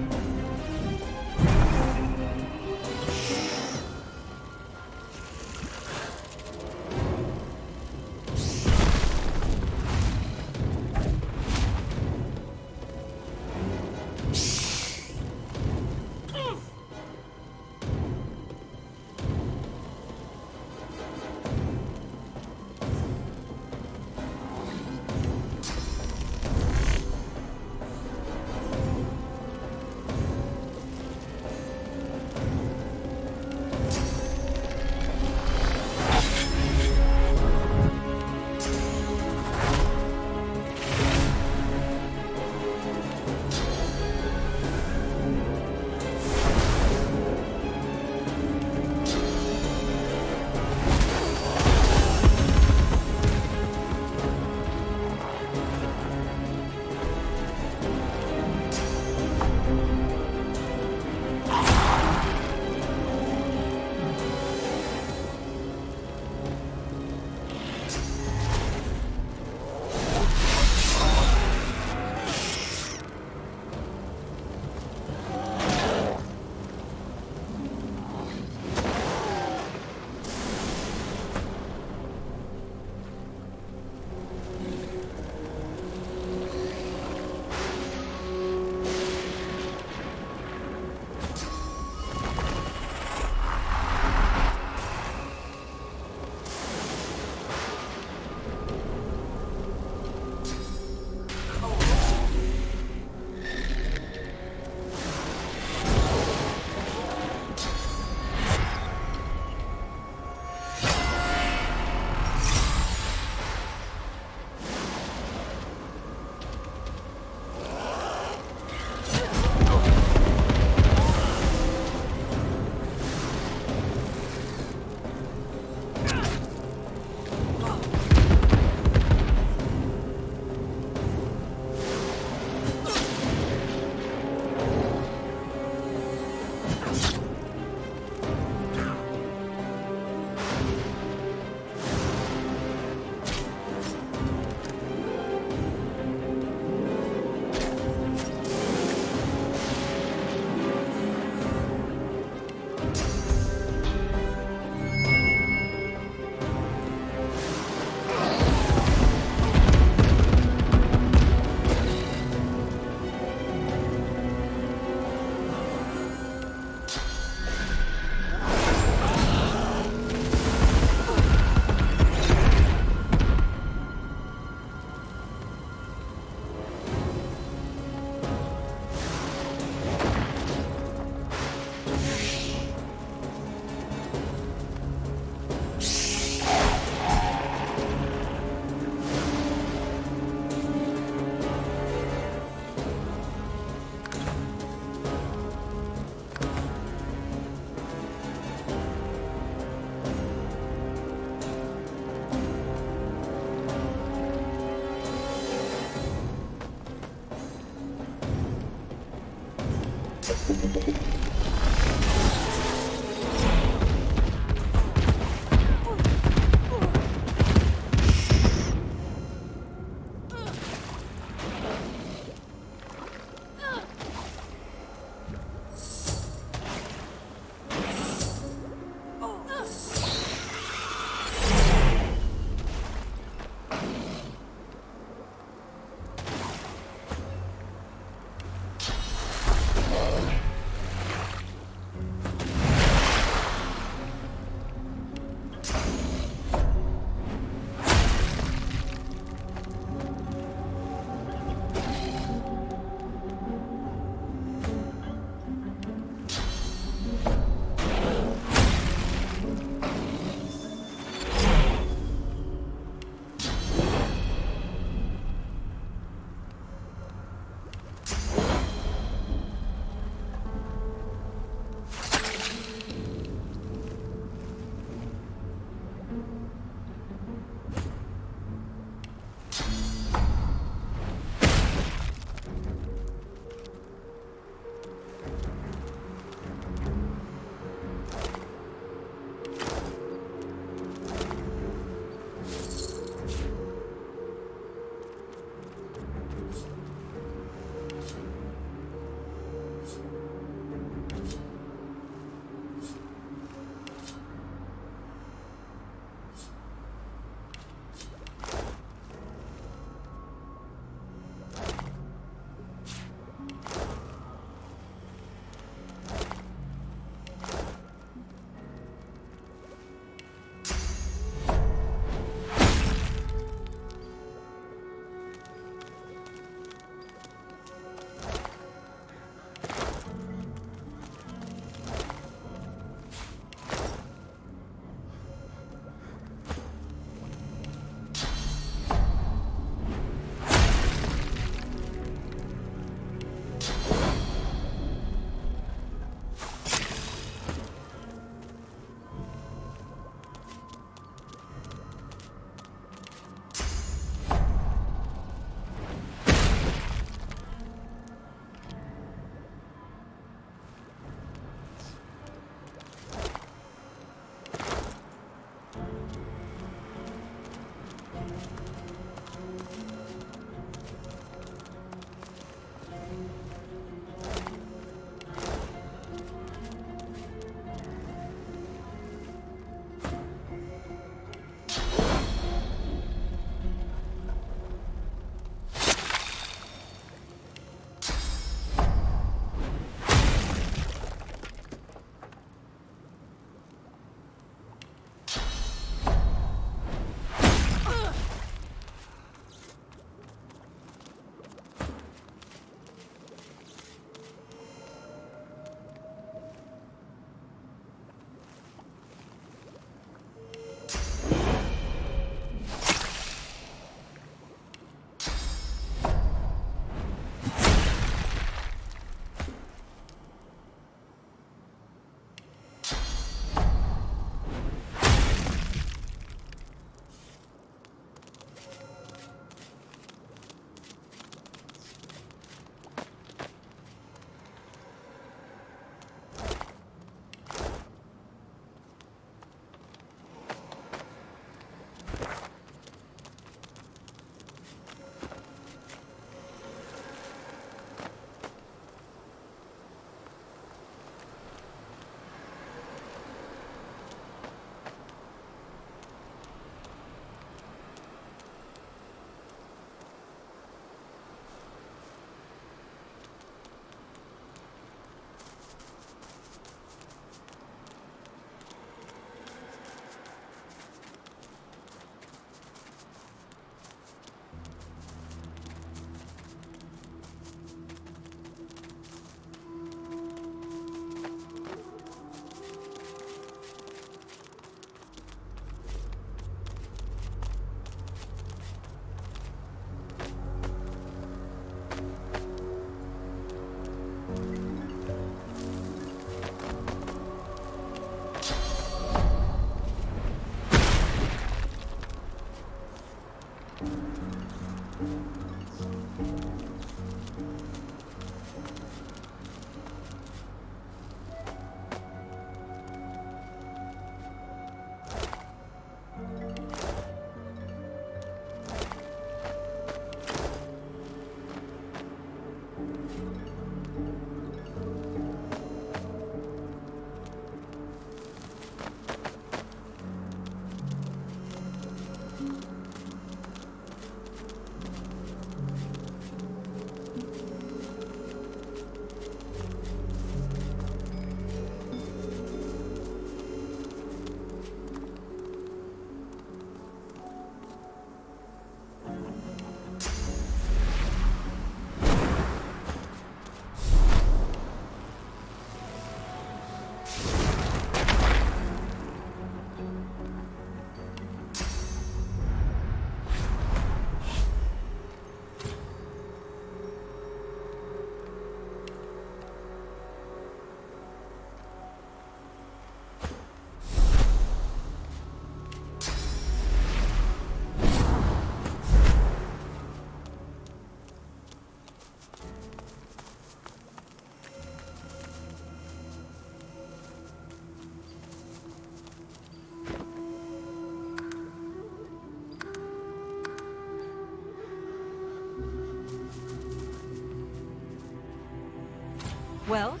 Well,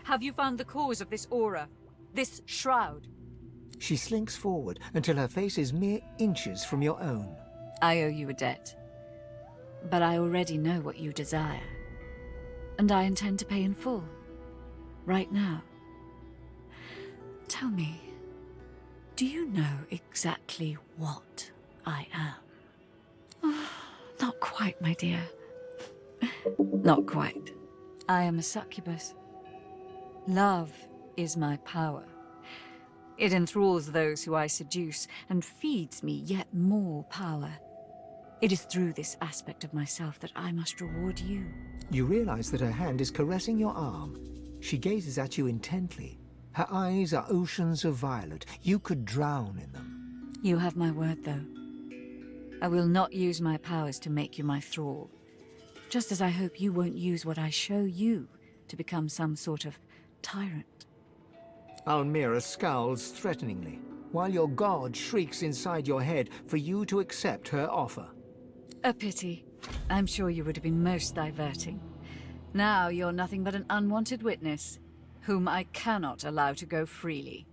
have you found the cause of this aura? This shroud? She slinks forward until her face is mere inches from your own. I owe you a debt. But I already know what you desire. And I intend to pay in full. Right now. Tell me, do you know exactly what I am? Not quite, my dear. Not quite. I am a succubus. Love is my power. It enthralls those who I seduce and feeds me yet more power. It is through this aspect of myself that I must reward you. You realize that her hand is caressing your arm. She gazes at you intently. Her eyes are oceans of violet. You could drown in them. You have my word, though. I will not use my powers to make you my thrall. Just as I hope you won't use what I show you to become some sort of tyrant. Almira scowls threateningly, while your god shrieks inside your head for you to accept her offer. A pity. I'm sure you would have been most diverting. Now you're nothing but an unwanted witness, whom I cannot allow to go freely.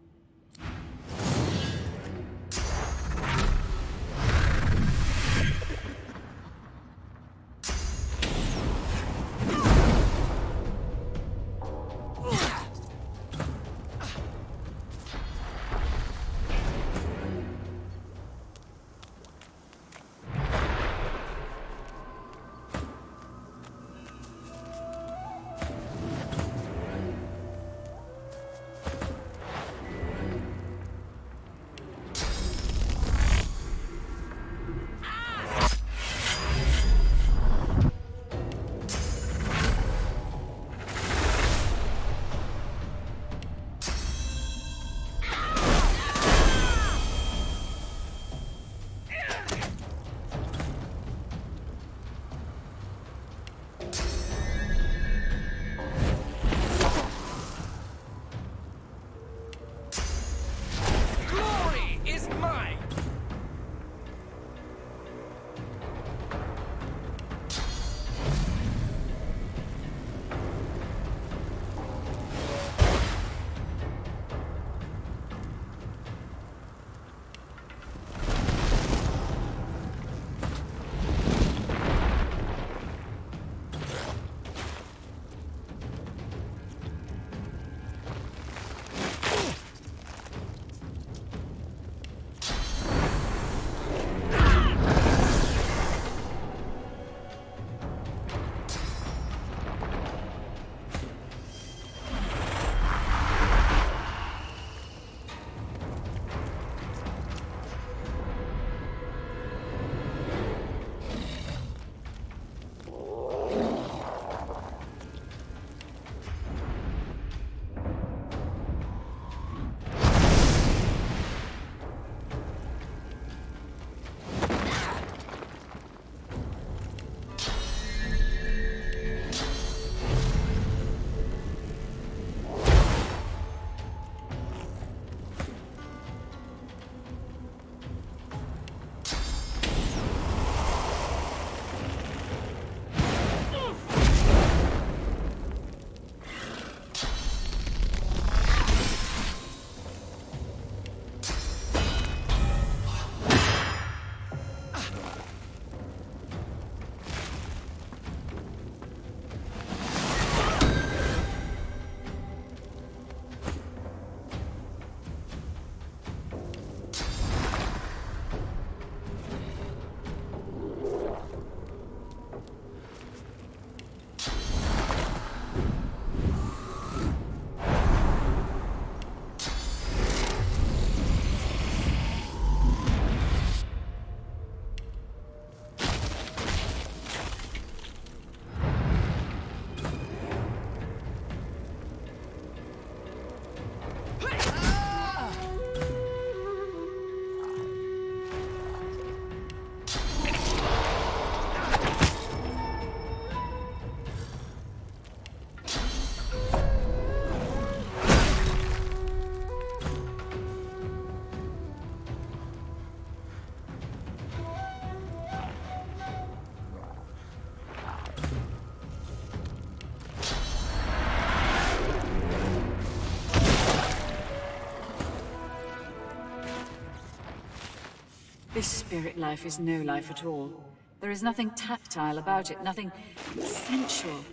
This spirit life is no life at all. There is nothing tactile about it, nothing sensual.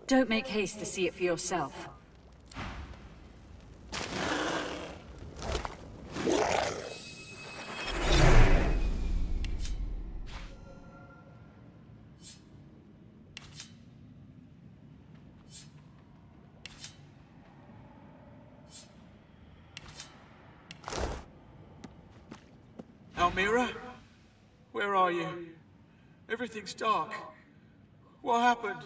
Don't make haste to see it for yourself. Almira? Where are you? Everything's dark. What happened?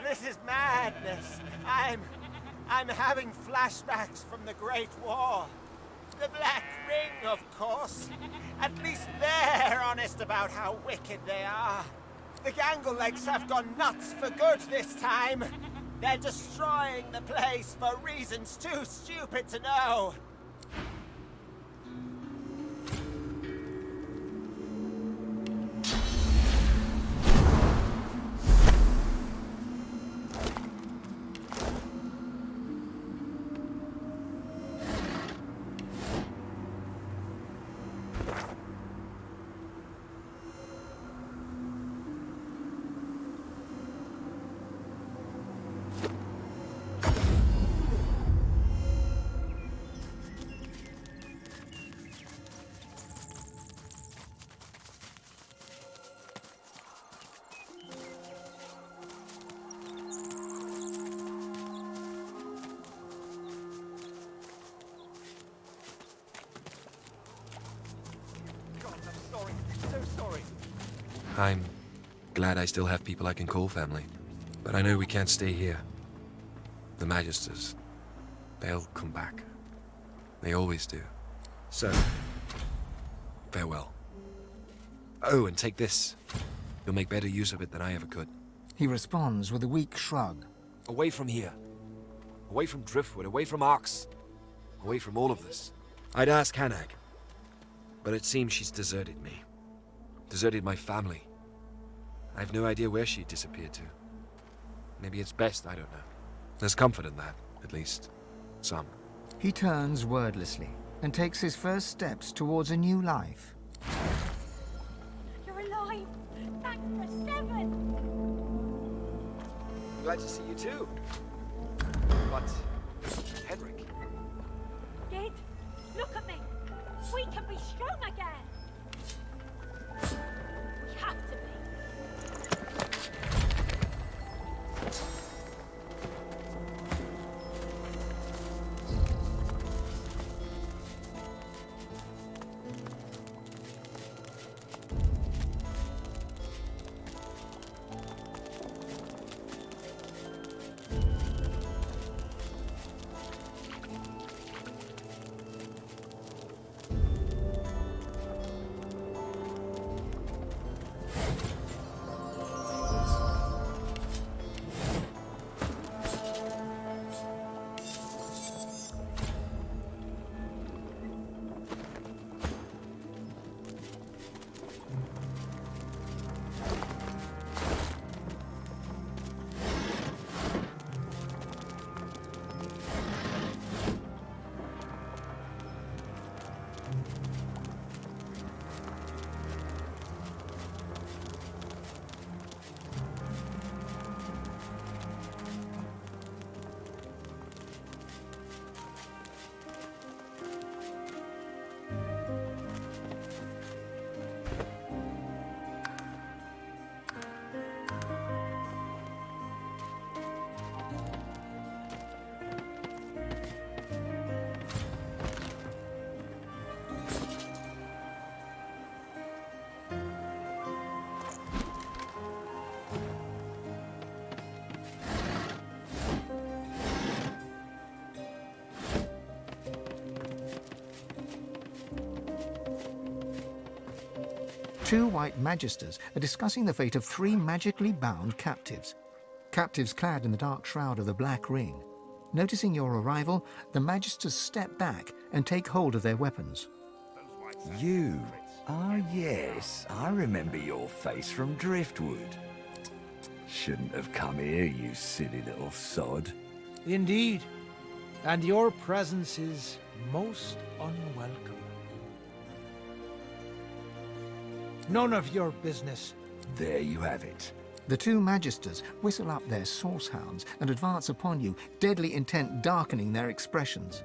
This is madness. I'm having flashbacks from the Great War. The Black Ring, of course. At least they're honest about how wicked they are. The Ganglelegs have gone nuts for good this time. They're destroying the place for reasons too stupid to know. I'm glad I still have people I can call family. But I know we can't stay here. The Magisters, they'll come back. They always do. So, farewell. Oh, and take this. You'll make better use of it than I ever could. He responds with a weak shrug. Away from here. Away from Driftwood, away from Arx. Away from all of this. I'd ask Hanag. But it seems she's deserted me. Deserted my family. I have no idea where she disappeared to. Maybe it's best, I don't know. There's comfort in that, at least. Some. He turns wordlessly and takes his first steps towards a new life. You're alive! Thanks for 7! Glad to see you too. But, Henrik. Dead? Look at me! We can be strong again. We have to be. Two white magisters are discussing the fate of 3 magically bound captives. Captives clad in the dark shroud of the Black Ring. Noticing your arrival, the magisters step back and take hold of their weapons. You? Ah, yes. I remember your face from Driftwood. Shouldn't have come here, you silly little sod. Indeed. And your presence is most unwelcome. None of your business. There you have it. The 2 magisters whistle up their source hounds and advance upon you, deadly intent darkening their expressions.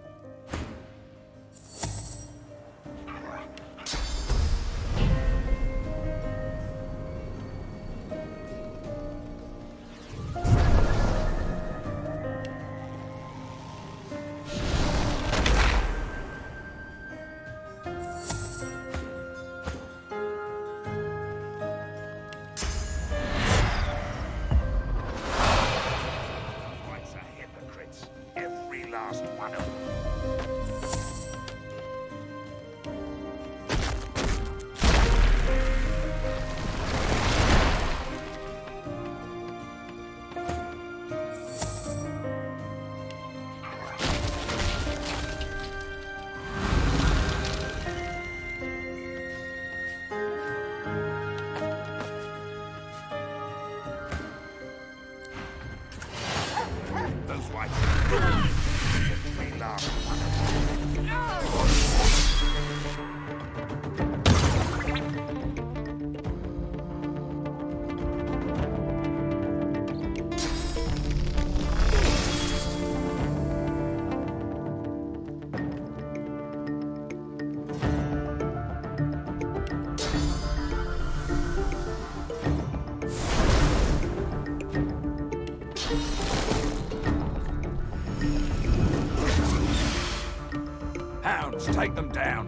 Hounds, take them down.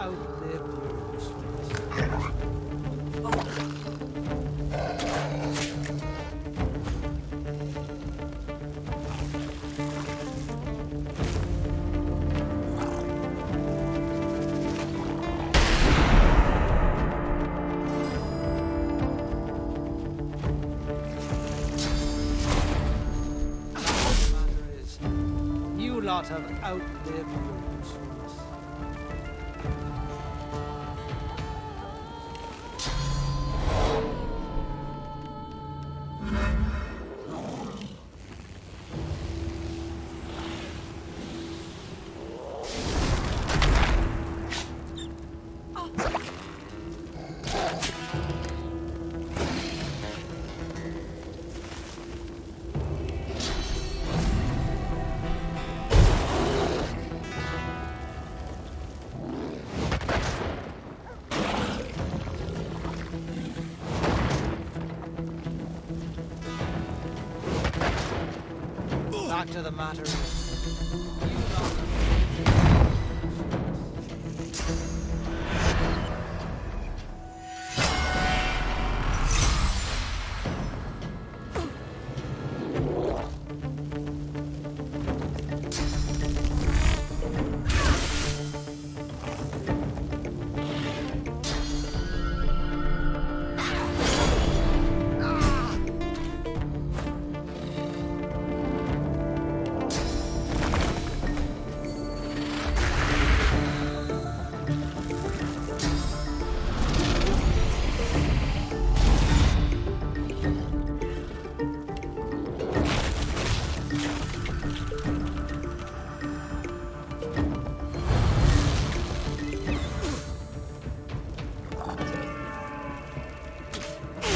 outlived your usefulness. You lot have outlived your usefulness. Back to the matter.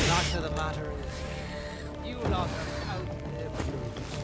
Back to the matter is, you lot have outlived your usefulness.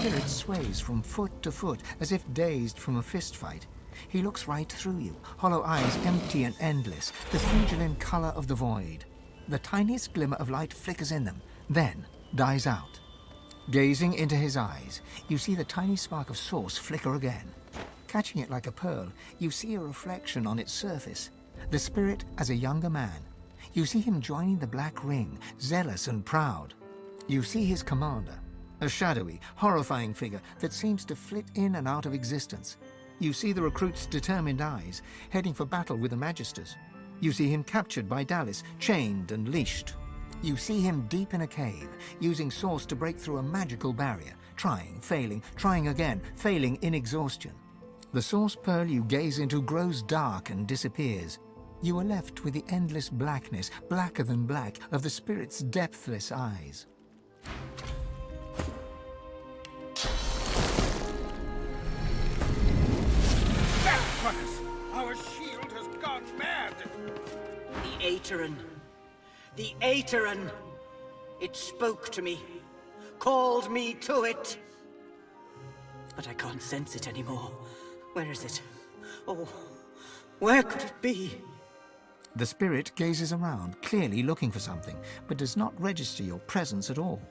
Spirit sways from foot to foot, as if dazed from a fistfight. He looks right through you, hollow eyes empty and endless, the fugilant color of the void. The tiniest glimmer of light flickers in them, then dies out. Gazing into his eyes, you see the tiny spark of source flicker again. Catching it like a pearl, you see a reflection on its surface. The spirit as a younger man. You see him joining the Black Ring, zealous and proud. You see his commander, a shadowy, horrifying figure that seems to flit in and out of existence. You see the recruit's determined eyes, heading for battle with the Magisters. You see him captured by Dallis, chained and leashed. You see him deep in a cave, using Source to break through a magical barrier, trying, failing, trying again, failing in exhaustion. The Source Pearl you gaze into grows dark and disappears. You are left with the endless blackness, blacker than black, of the spirit's depthless eyes. Our shield has gone mad! The Aeterin. The Aeterin! It spoke to me. Called me to it. But I can't sense it anymore. Where is it? Oh, where could it be? The spirit gazes around, clearly looking for something, but does not register your presence at all.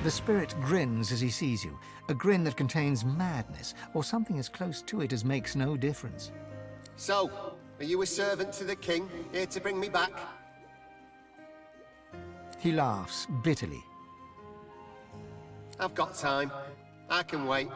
The spirit grins as he sees you, a grin that contains madness, or something as close to it as makes no difference. So, are you a servant to the king, here to bring me back? He laughs bitterly. I've got time. I can wait.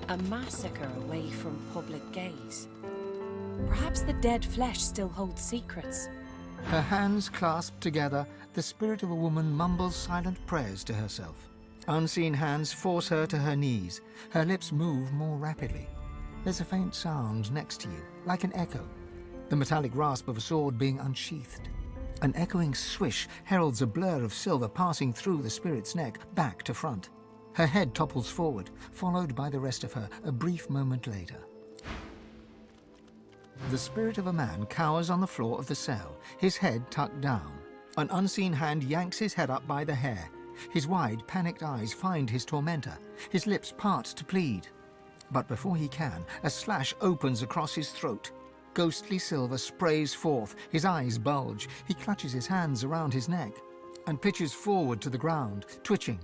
A massacre away from public gaze. Perhaps the dead flesh still holds secrets. Her hands clasped together, the spirit of a woman mumbles silent prayers to herself. Unseen hands force her to her knees. Her lips move more rapidly. There's a faint sound next to you, like an echo. The metallic rasp of a sword being unsheathed. An echoing swish heralds a blur of silver passing through the spirit's neck, back to front. Her head topples forward, followed by the rest of her a brief moment later. The spirit of a man cowers on the floor of the cell, his head tucked down. An unseen hand yanks his head up by the hair. His wide, panicked eyes find his tormentor. His lips part to plead. But before he can, a slash opens across his throat. Ghostly silver sprays forth, his eyes bulge. He clutches his hands around his neck and pitches forward to the ground, twitching.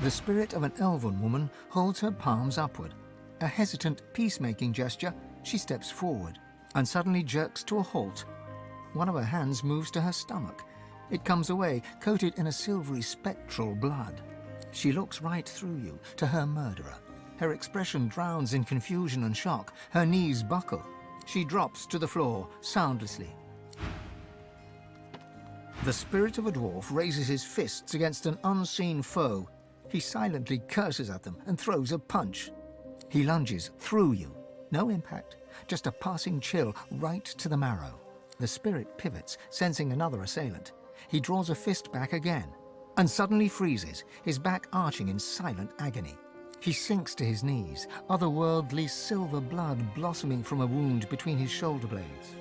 The spirit of an elven woman holds her palms upward. A hesitant, peacemaking gesture, she steps forward and suddenly jerks to a halt. One of her hands moves to her stomach. It comes away, coated in a silvery, spectral blood. She looks right through you, to her murderer. Her expression drowns in confusion and shock. Her knees buckle. She drops to the floor, soundlessly. The spirit of a dwarf raises his fists against an unseen foe. He silently curses at them and throws a punch. He lunges through you. No impact, just a passing chill right to the marrow. The spirit pivots, sensing another assailant. He draws a fist back again, and suddenly freezes, his back arching in silent agony. He sinks to his knees, otherworldly silver blood blossoming from a wound between his shoulder blades.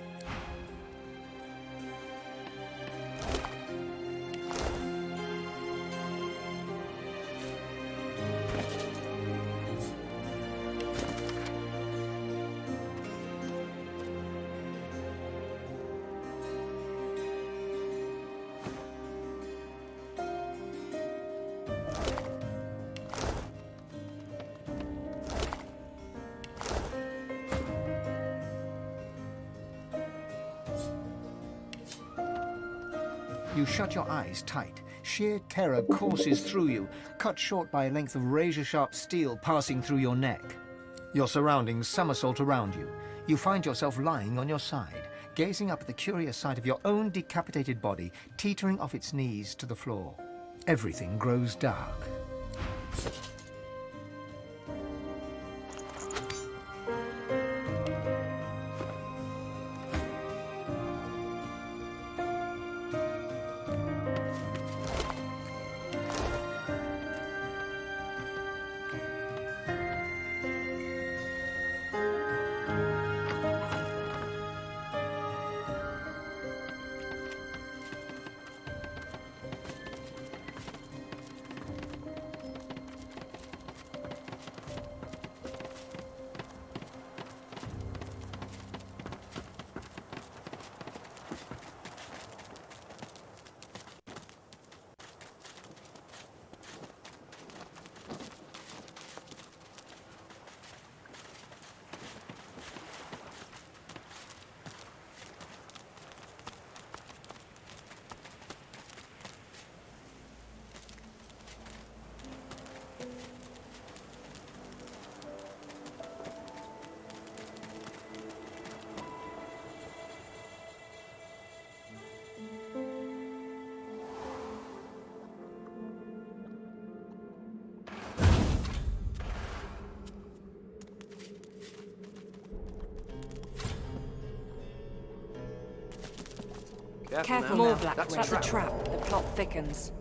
You shut your eyes tight. Sheer terror courses through you, cut short by a length of razor-sharp steel passing through your neck. Your surroundings somersault around you. You find yourself lying on your side, gazing up at the curious sight of your own decapitated body teetering off its knees to the floor. Everything grows dark. Careful, more black. That's a trap. The plot thickens.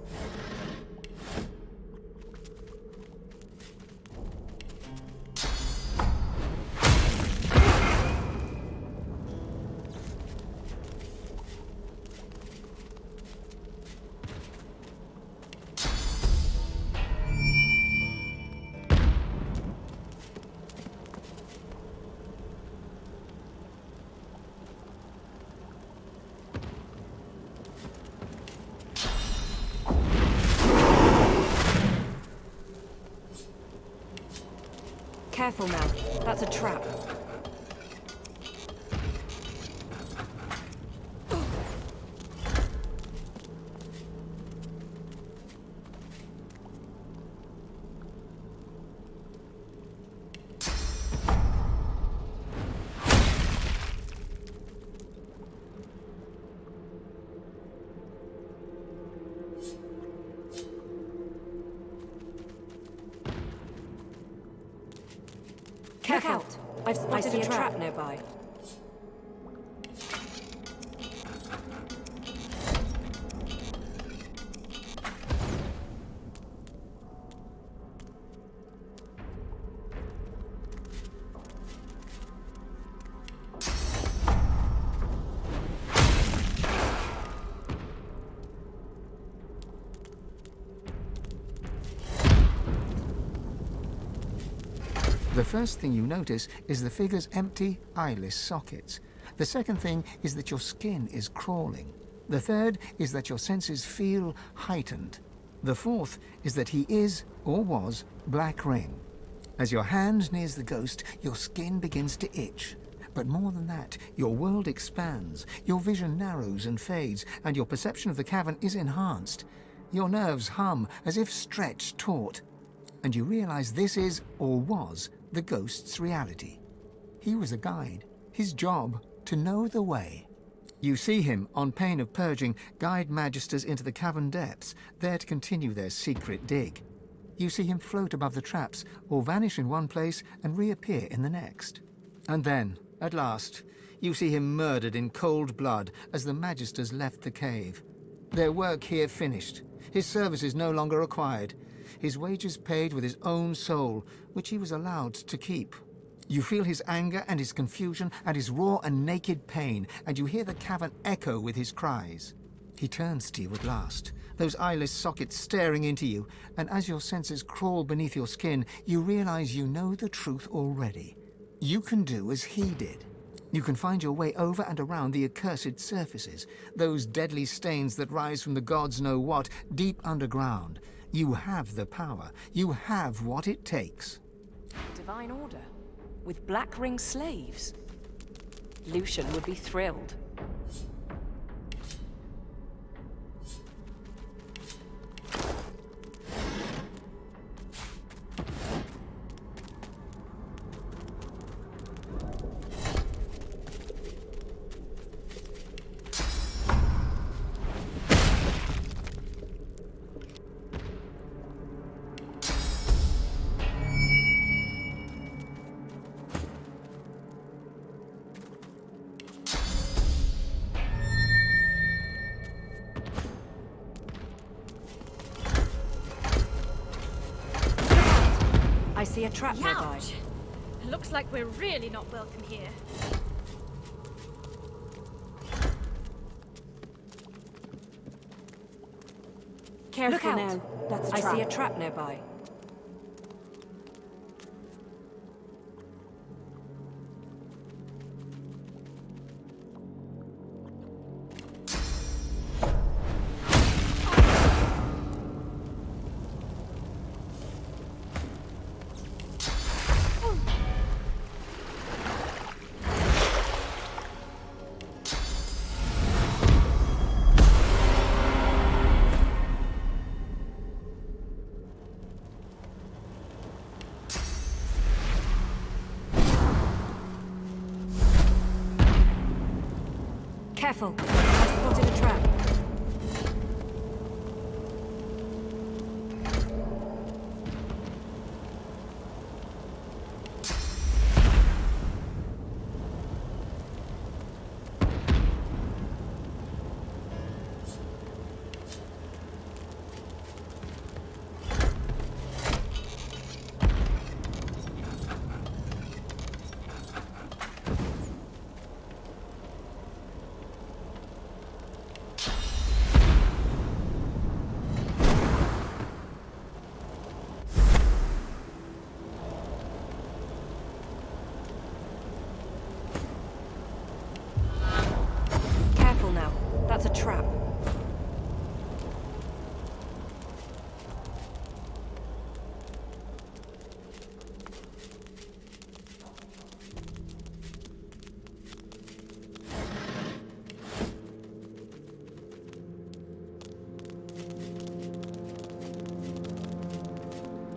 Careful now. That's a trap. Look out! I've spotted a trap nearby. The first thing you notice is the figure's empty, eyeless sockets. The second thing is that your skin is crawling. The third is that your senses feel heightened. The fourth is that he is, or was, Black Ring. As your hand nears the ghost, your skin begins to itch. But more than that, your world expands, your vision narrows and fades, and your perception of the cavern is enhanced. Your nerves hum as if stretched taut. And you realize this is, or was, the ghost's reality. He was a guide. His job, to know the way. You see him, on pain of purging, guide magisters into the cavern depths, there to continue their secret dig. You see him float above the traps, or vanish in one place and reappear in the next. And then, at last, you see him murdered in cold blood as the magisters left the cave. Their work here finished, his services no longer required, his wages paid with his own soul, which he was allowed to keep. You feel his anger and his confusion and his raw and naked pain, and you hear the cavern echo with his cries. He turns to you at last, those eyeless sockets staring into you, and as your senses crawl beneath your skin, you realize you know the truth already. You can do as he did. You can find your way over and around the accursed surfaces, those deadly stains that rise from the gods know what, deep underground. You have the power. You have what it takes. Divine Order? With Black Ring slaves? Lucian would be thrilled. I see a trap nearby. Ouch! Looks like we're really not welcome here. Careful Look out. now. That's a I trap. see a trap nearby. Careful! I've spotted a trap. That's a trap.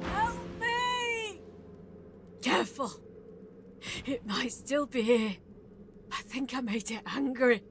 Help me! Careful. It might still be here. I think I made it angry.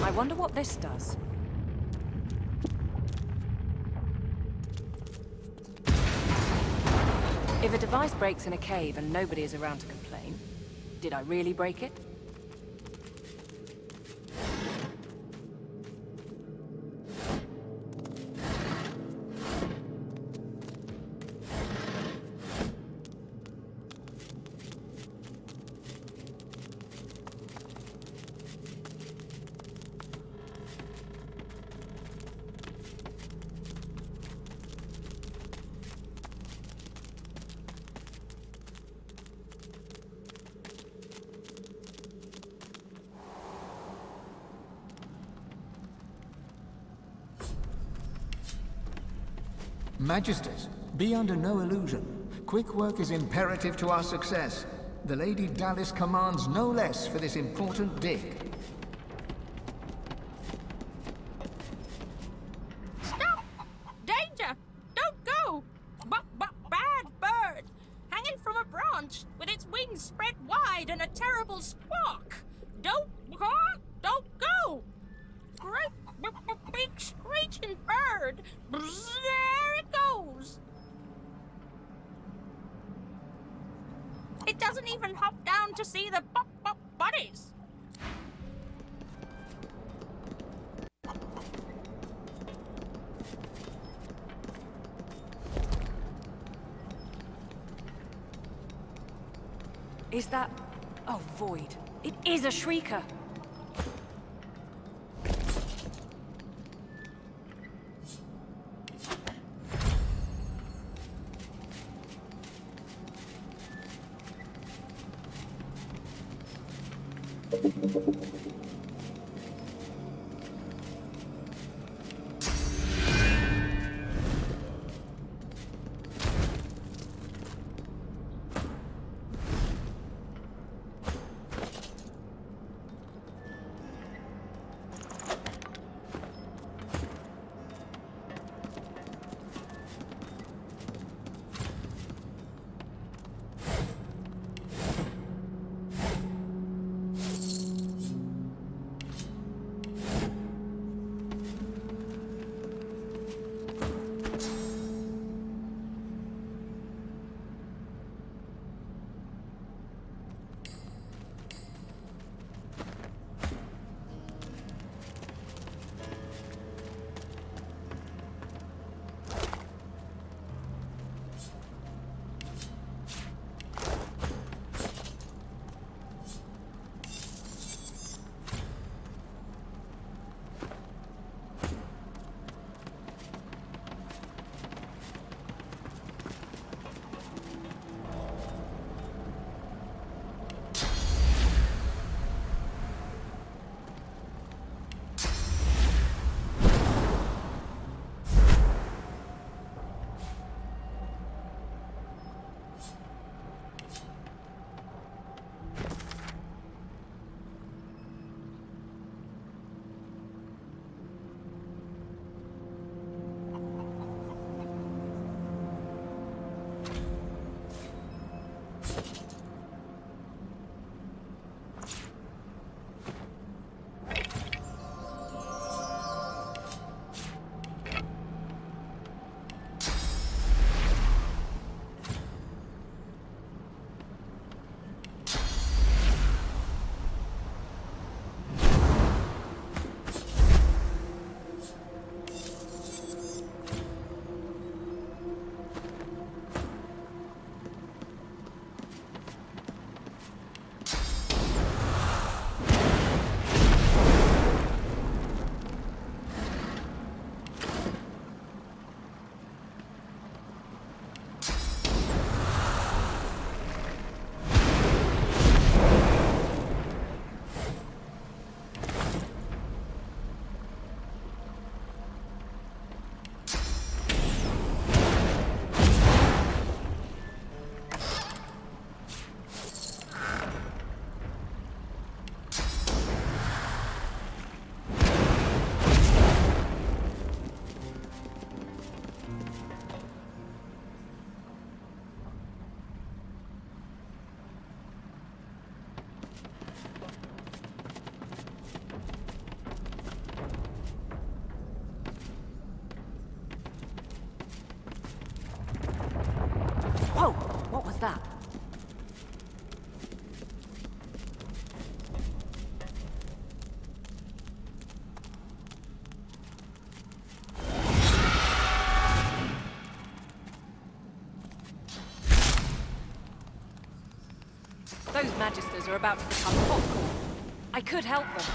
I wonder what this does. If a device breaks in a cave and nobody is around to complain, did I really break it? Majesties, be under no illusion. Quick work is imperative to our success. The Lady Dallis commands no less for this important dig. Stop! Danger! Don't go! Bad bird! Hanging from a branch, with its wings spread wide and a terrible squawk! Don't go! Great big screeching bird! There it goes! It doesn't even hop down to see the buddies! Is that... Oh, Void. It is a shrieker! soldiers are about to become popcorn. I could help them.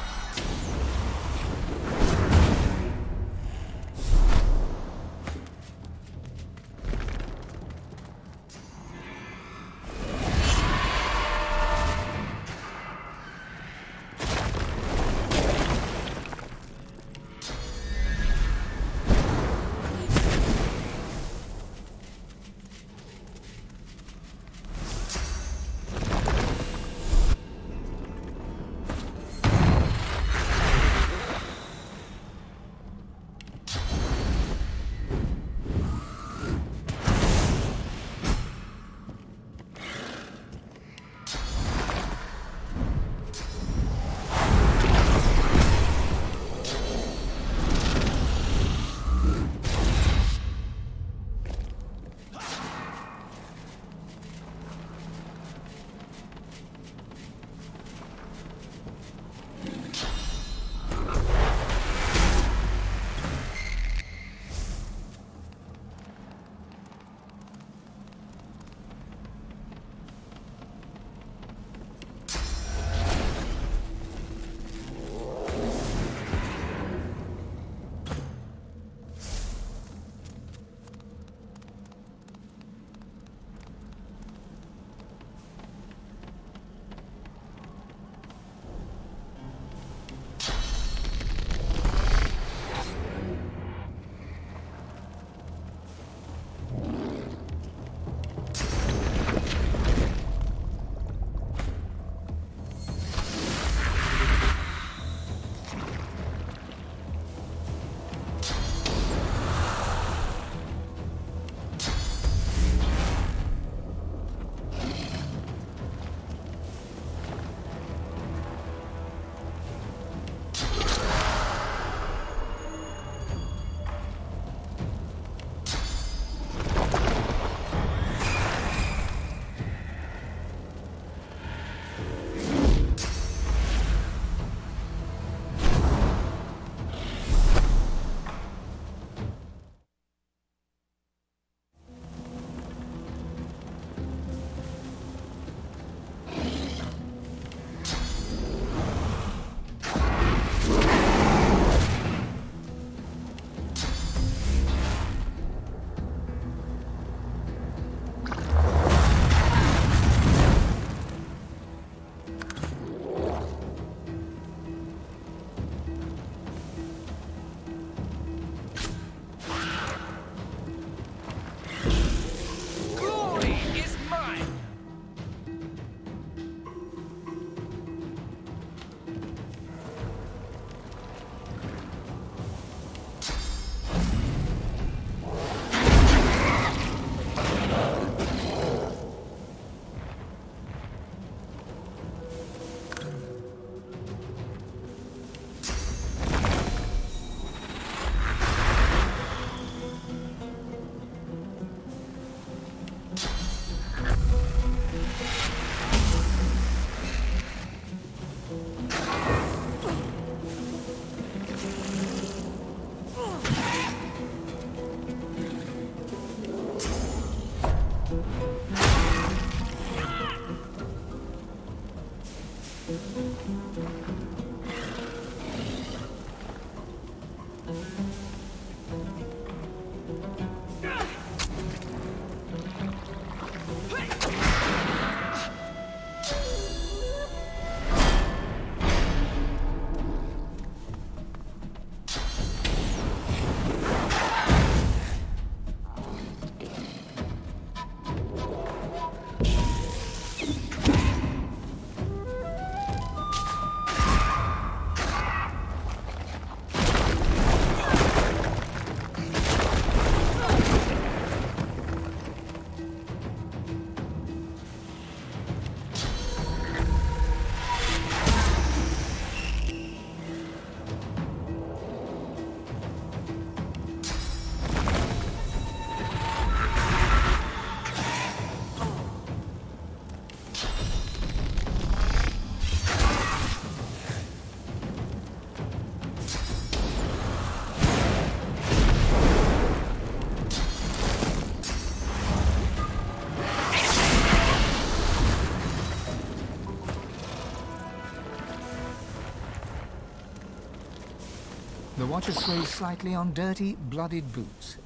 The watcher sways slightly on dirty, blooded boots.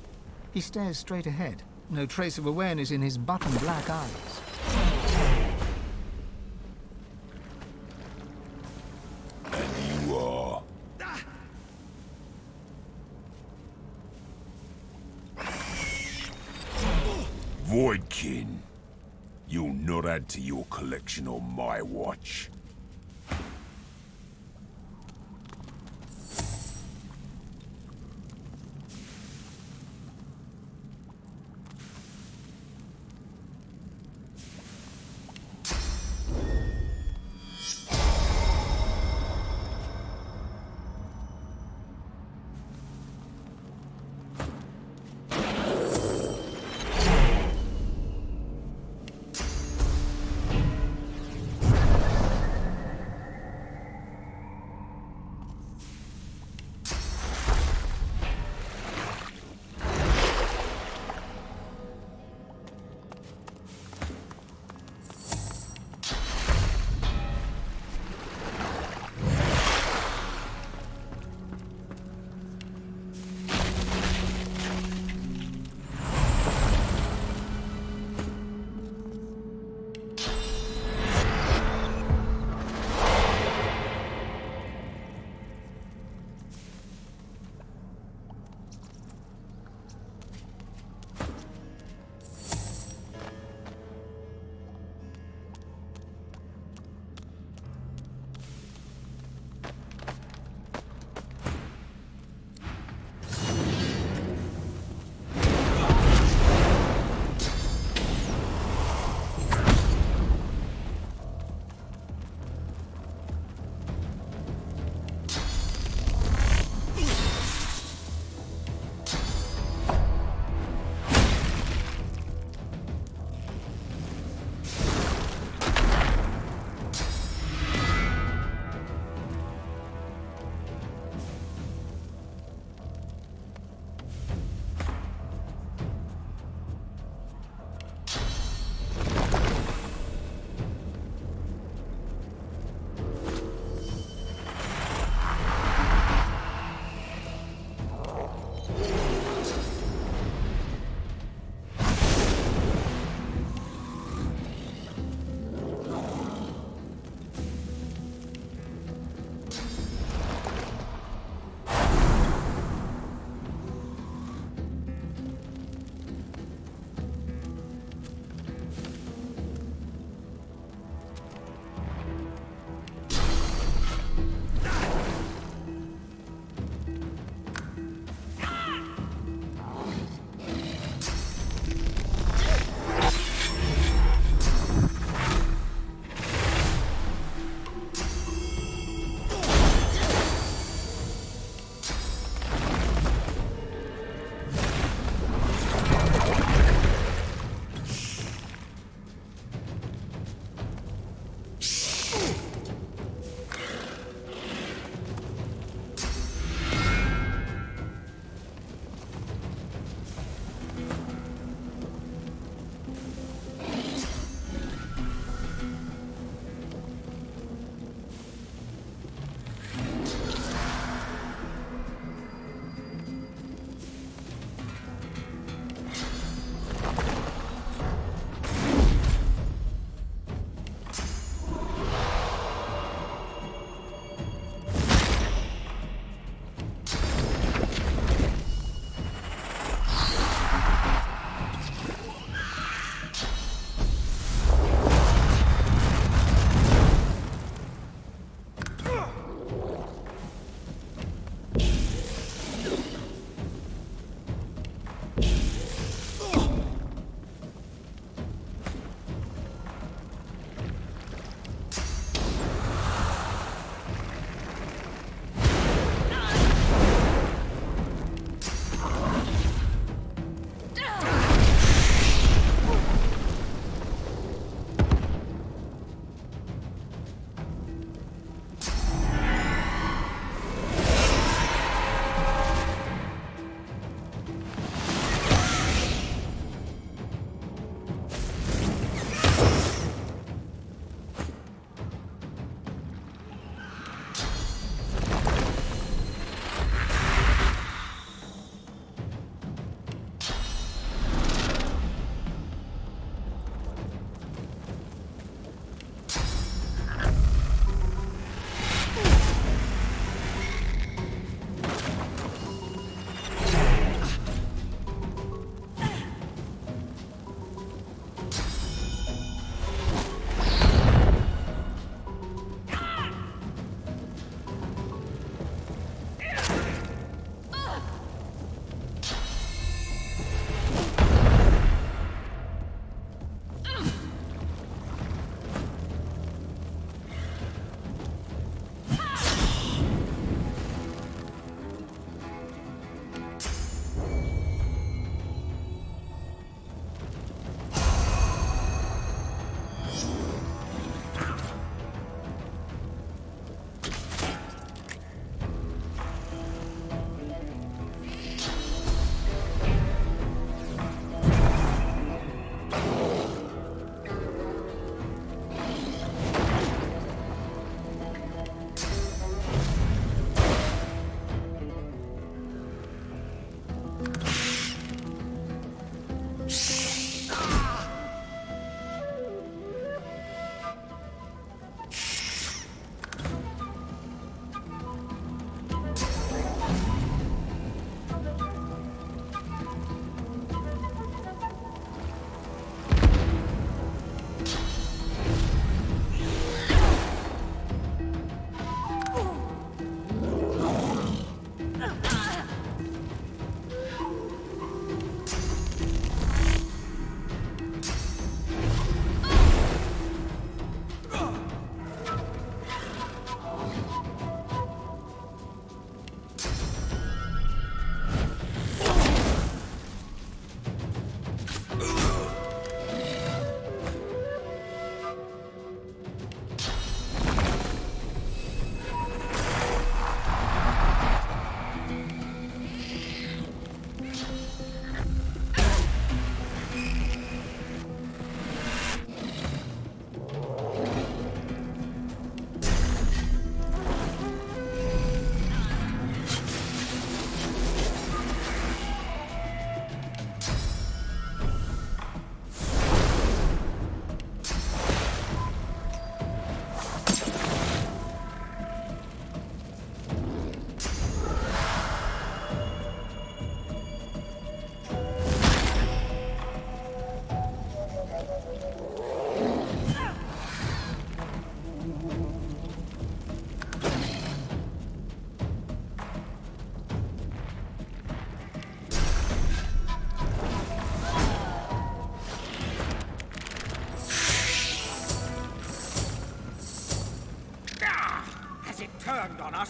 He stares straight ahead, no trace of awareness in his button-black eyes. And you are... Voidkin. You'll not add to your collection on my watch.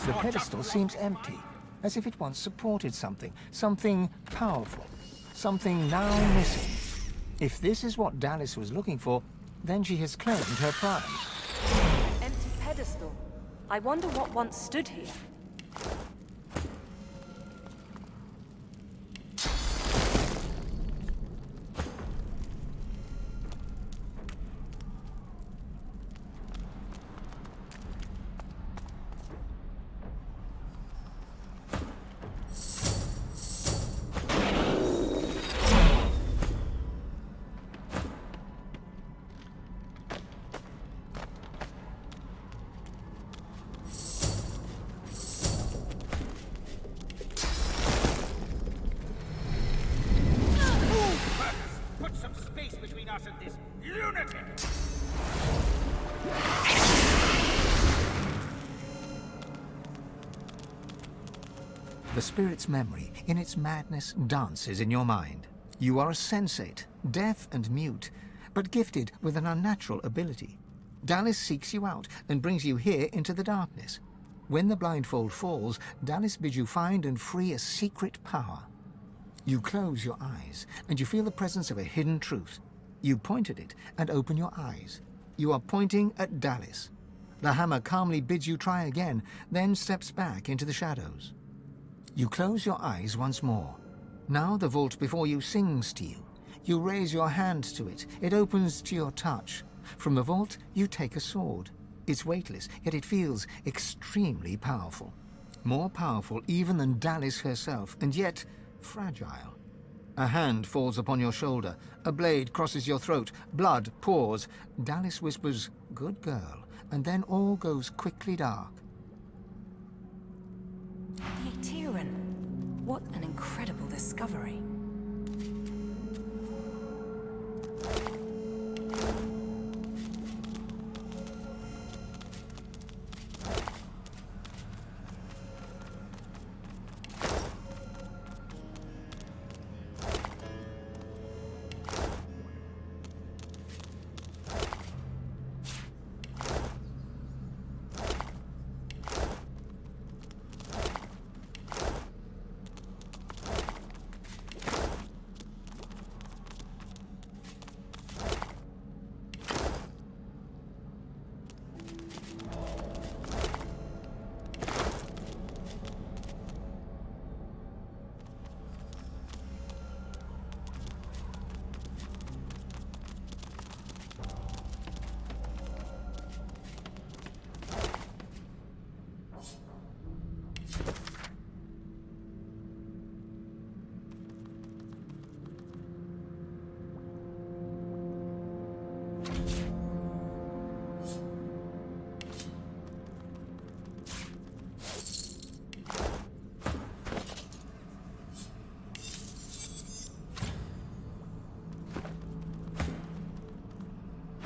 The pedestal seems empty, as if it once supported something powerful, something now missing. If this is what Dallis was looking for, then she has claimed her prize. Empty pedestal. I wonder what once stood here. Put some space between us and this lunatic! The spirit's memory, in its madness, dances in your mind. You are a sensate, deaf and mute, but gifted with an unnatural ability. Dallis seeks you out and brings you here into the darkness. When the blindfold falls, Dallis bids you find and free a secret power. You close your eyes, and you feel the presence of a hidden truth. You point at it and open your eyes. You are pointing at Dallis. The hammer calmly bids you try again, then steps back into the shadows. You close your eyes once more. Now the vault before you sings to you. You raise your hand to it. It opens to your touch. From the vault, you take a sword. It's weightless, yet it feels extremely powerful. More powerful even than Dallis herself, and yet fragile. A hand falls upon your shoulder. A blade crosses your throat. Blood pours. Dallis whispers, "Good girl," and then all goes quickly dark. The Aeteran. What an incredible discovery.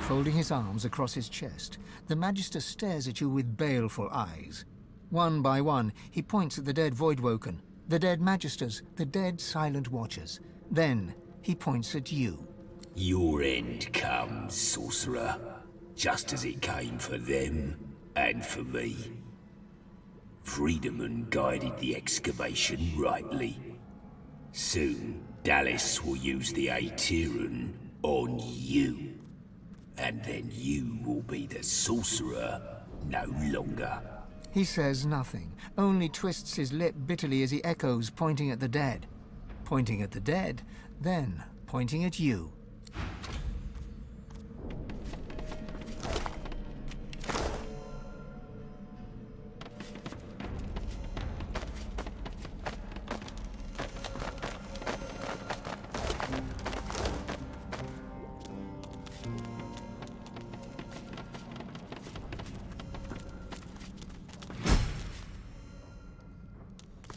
Folding his arms across his chest, the Magister stares at you with baleful eyes. One by one, he points at the dead Voidwoken, the dead Magisters, the dead Silent Watchers. Then, he points at you. Your end comes, sorcerer, just as it came for them and for me. Friedemann guided the excavation rightly. Soon, Dallis will use the Aeteran on you. And then you will be the sorcerer no longer. He says nothing, only twists his lip bitterly as he echoes, pointing at the dead. Pointing at the dead, then pointing at you.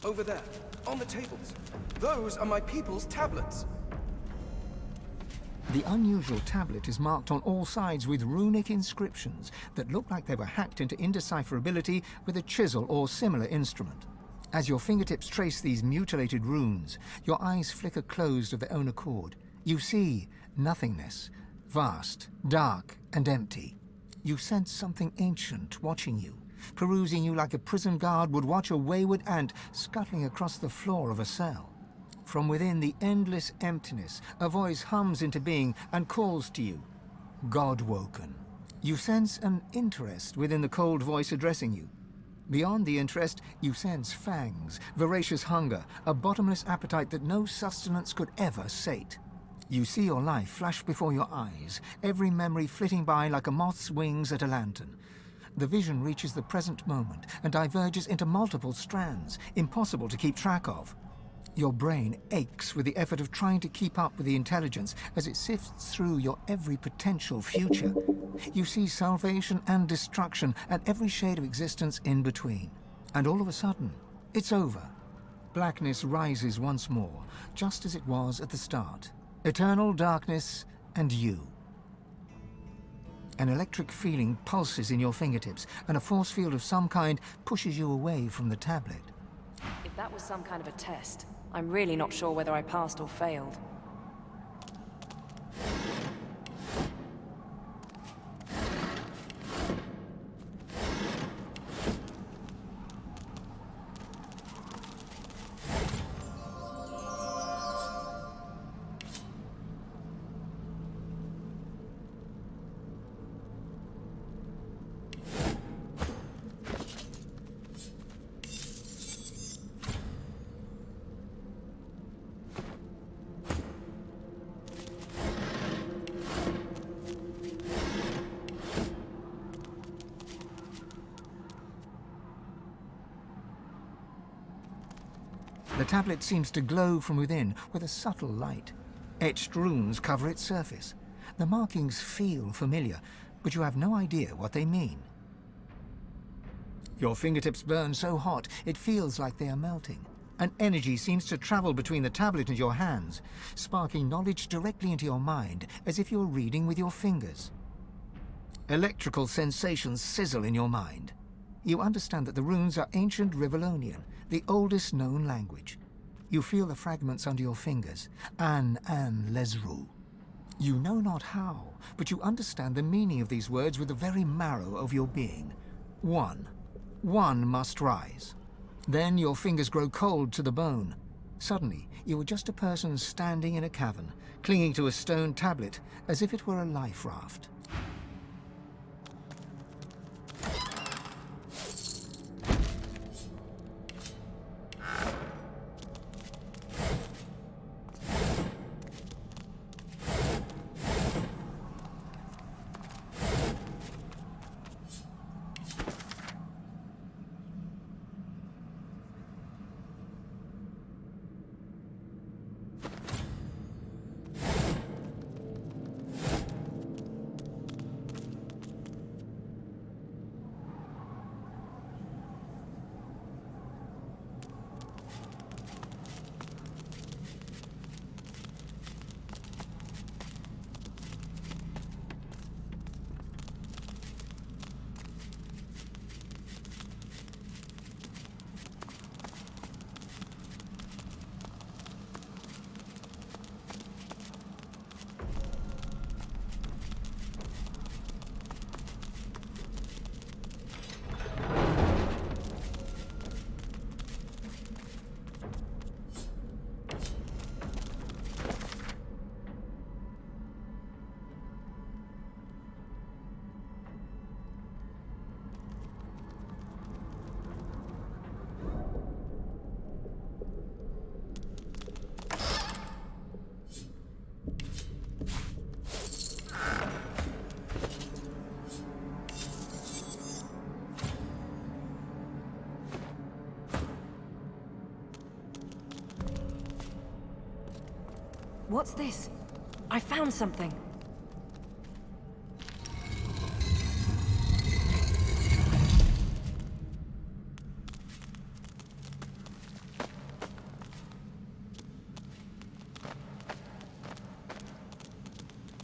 Over there, on the tables. Those are my people's tablets. The unusual tablet is marked on all sides with runic inscriptions that look like they were hacked into indecipherability with a chisel or similar instrument. As your fingertips trace these mutilated runes, your eyes flicker closed of their own accord. You see nothingness, vast, dark, and empty. You sense something ancient watching you, perusing you like a prison guard would watch a wayward ant scuttling across the floor of a cell. From within the endless emptiness, a voice hums into being and calls to you. God-woken. You sense an interest within the cold voice addressing you. Beyond the interest, you sense fangs, voracious hunger, a bottomless appetite that no sustenance could ever sate. You see your life flash before your eyes, every memory flitting by like a moth's wings at a lantern. The vision reaches the present moment and diverges into multiple strands, impossible to keep track of. Your brain aches with the effort of trying to keep up with the intelligence as it sifts through your every potential future. You see salvation and destruction and every shade of existence in between. And all of a sudden, it's over. Blackness rises once more, just as it was at the start. Eternal darkness and you. An electric feeling pulses in your fingertips, and a force field of some kind pushes you away from the tablet. If that was some kind of a test, I'm really not sure whether I passed or failed. The tablet seems to glow from within with a subtle light. Etched runes cover its surface. The markings feel familiar, but you have no idea what they mean. Your fingertips burn so hot, it feels like they are melting. An energy seems to travel between the tablet and your hands, sparking knowledge directly into your mind, as if you were reading with your fingers. Electrical sensations sizzle in your mind. You understand that the runes are ancient Rivalonian, the oldest known language. You feel the fragments under your fingers. An Lesru. You know not how, but you understand the meaning of these words with the very marrow of your being. One must rise. Then your fingers grow cold to the bone. Suddenly, you are just a person standing in a cavern, clinging to a stone tablet as if it were a life raft. What's this? I found something.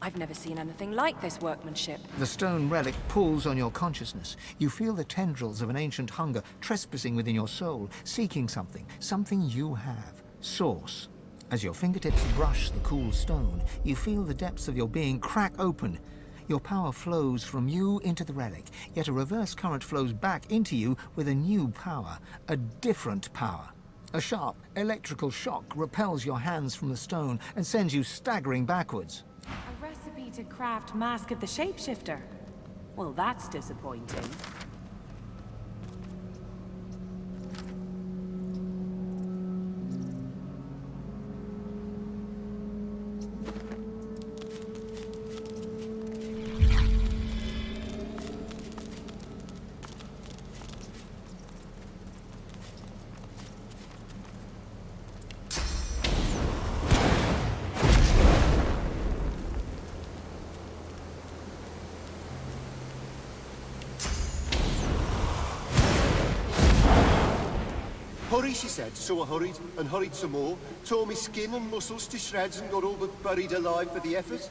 I've never seen anything like this workmanship. The stone relic pulls on your consciousness. You feel the tendrils of an ancient hunger trespassing within your soul, seeking something you have. Source. As your fingertips brush the cool stone, you feel the depths of your being crack open. Your power flows from you into the relic, yet a reverse current flows back into you with a new power, a different power. A sharp electrical shock repels your hands from the stone and sends you staggering backwards. A recipe to craft Mask of the Shapeshifter. Well, that's disappointing. Hurry, she said, so I hurried, and hurried some more, tore me skin and muscles to shreds and got all but buried alive for the effort.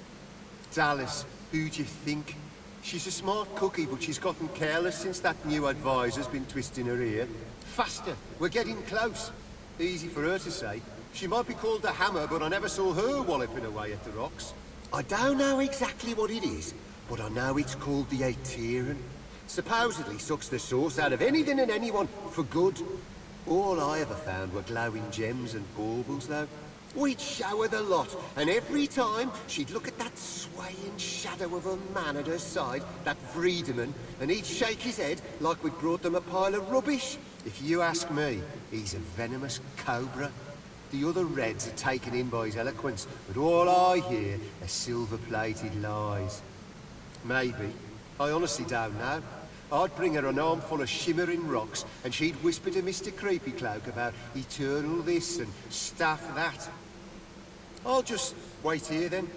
Dallas, who do you think? She's a smart cookie, but she's gotten careless since that new advisor's been twisting her ear. Faster, we're getting close. Easy for her to say. She might be called the Hammer, but I never saw her walloping away at the rocks. I don't know exactly what it is, but I know it's called the Aetherin. Supposedly sucks the source out of anything and anyone for good. All I ever found were glowing gems and baubles, though. We'd shower the lot, and every time she'd look at that swaying shadow of a man at her side, that Friedemann, and he'd shake his head like we'd brought them a pile of rubbish. If you ask me, he's a venomous cobra. The other Reds are taken in by his eloquence, but all I hear are silver-plated lies. Maybe. I honestly don't know. I'd bring her an armful of shimmering rocks, and she'd whisper to Mr. Creepycloak about eternal this and stuff that. I'll just wait here, then.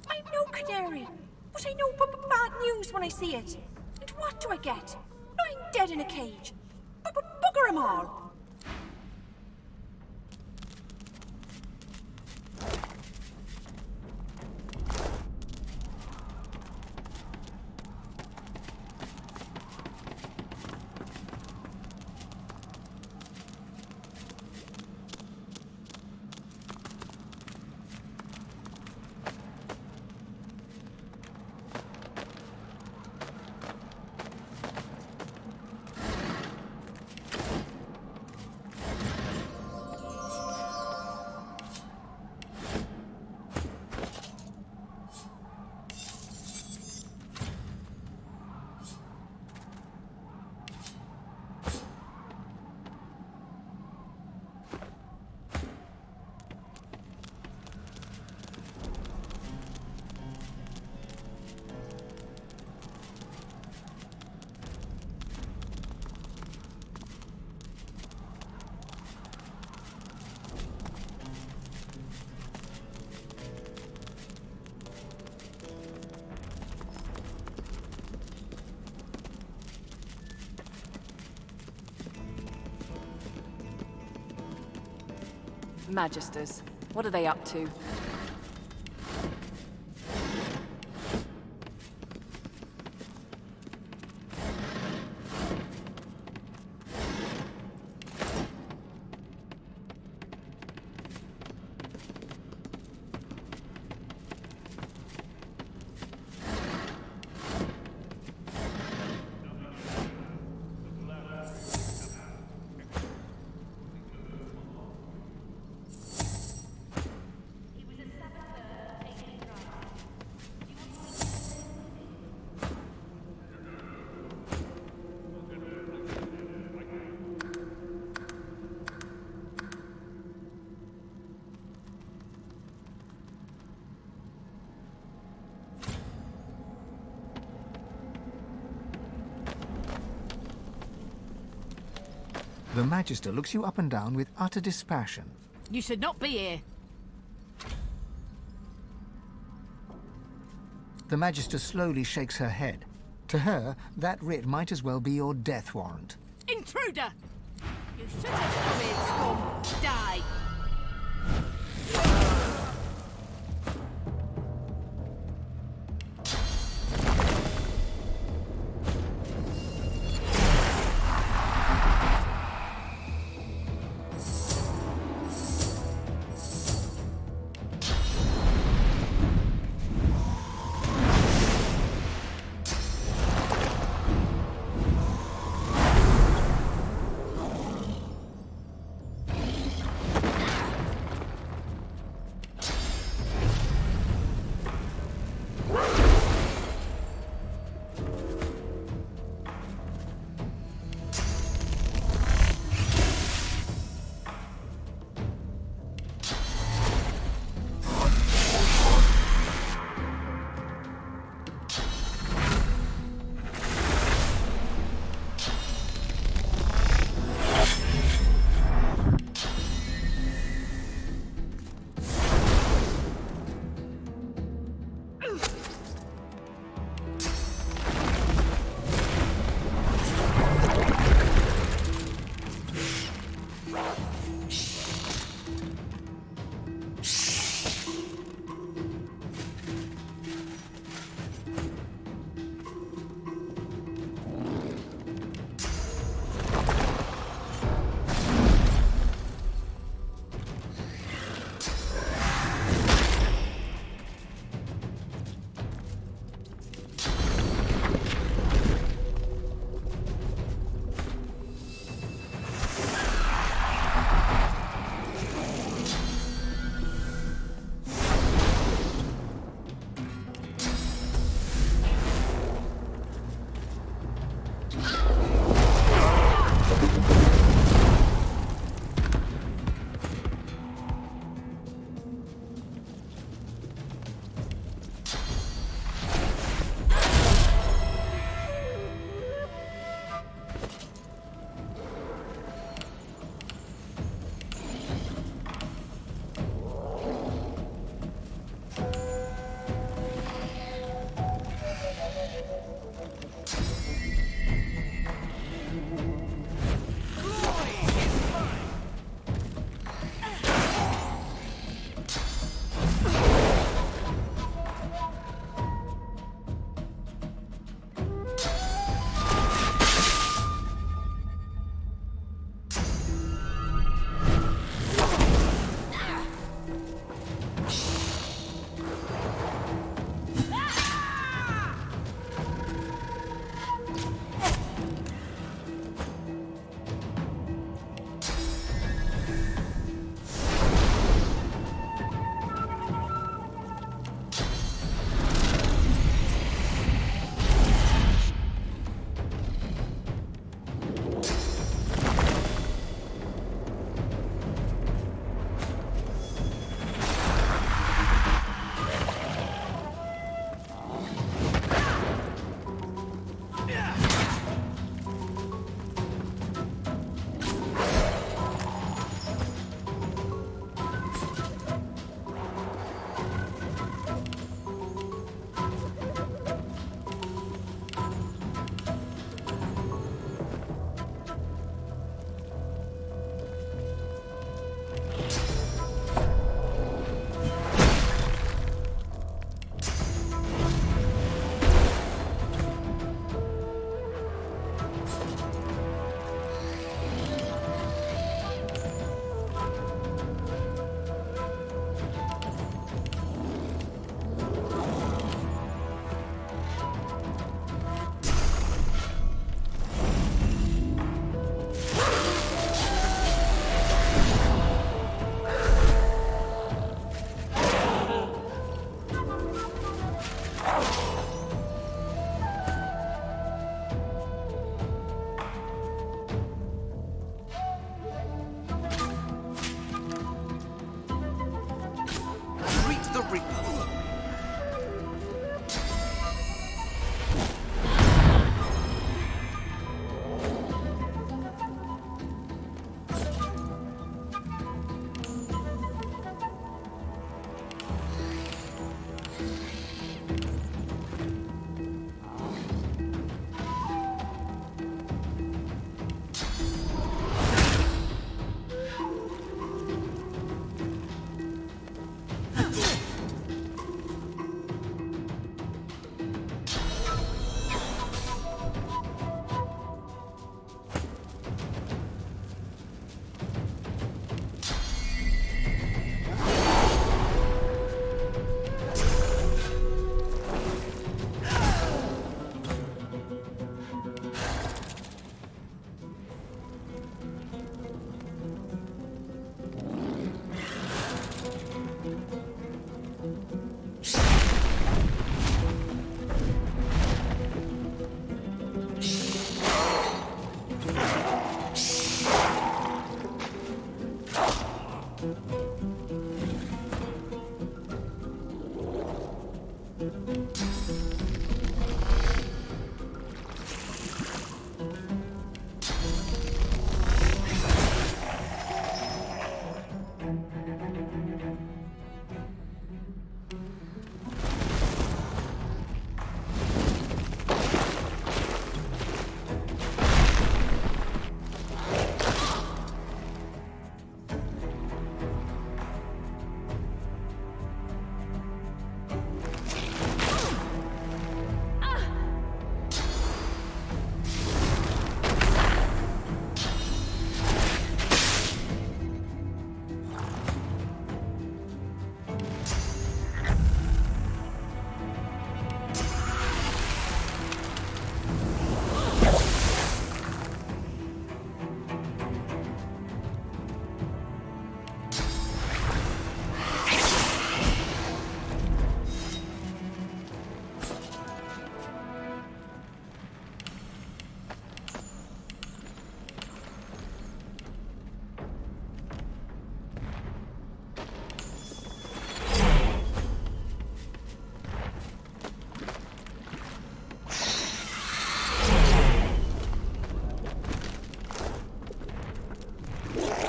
I'm no canary, but I know bad news when I see it. And what do I get? I'm dead in a cage. Bugger 'em all! Magisters, what are they up to? The Magister looks you up and down with utter dispassion. You should not be here. The Magister slowly shakes her head. To her, that writ might as well be your death warrant. Intruder! You should have come here, scum! Die!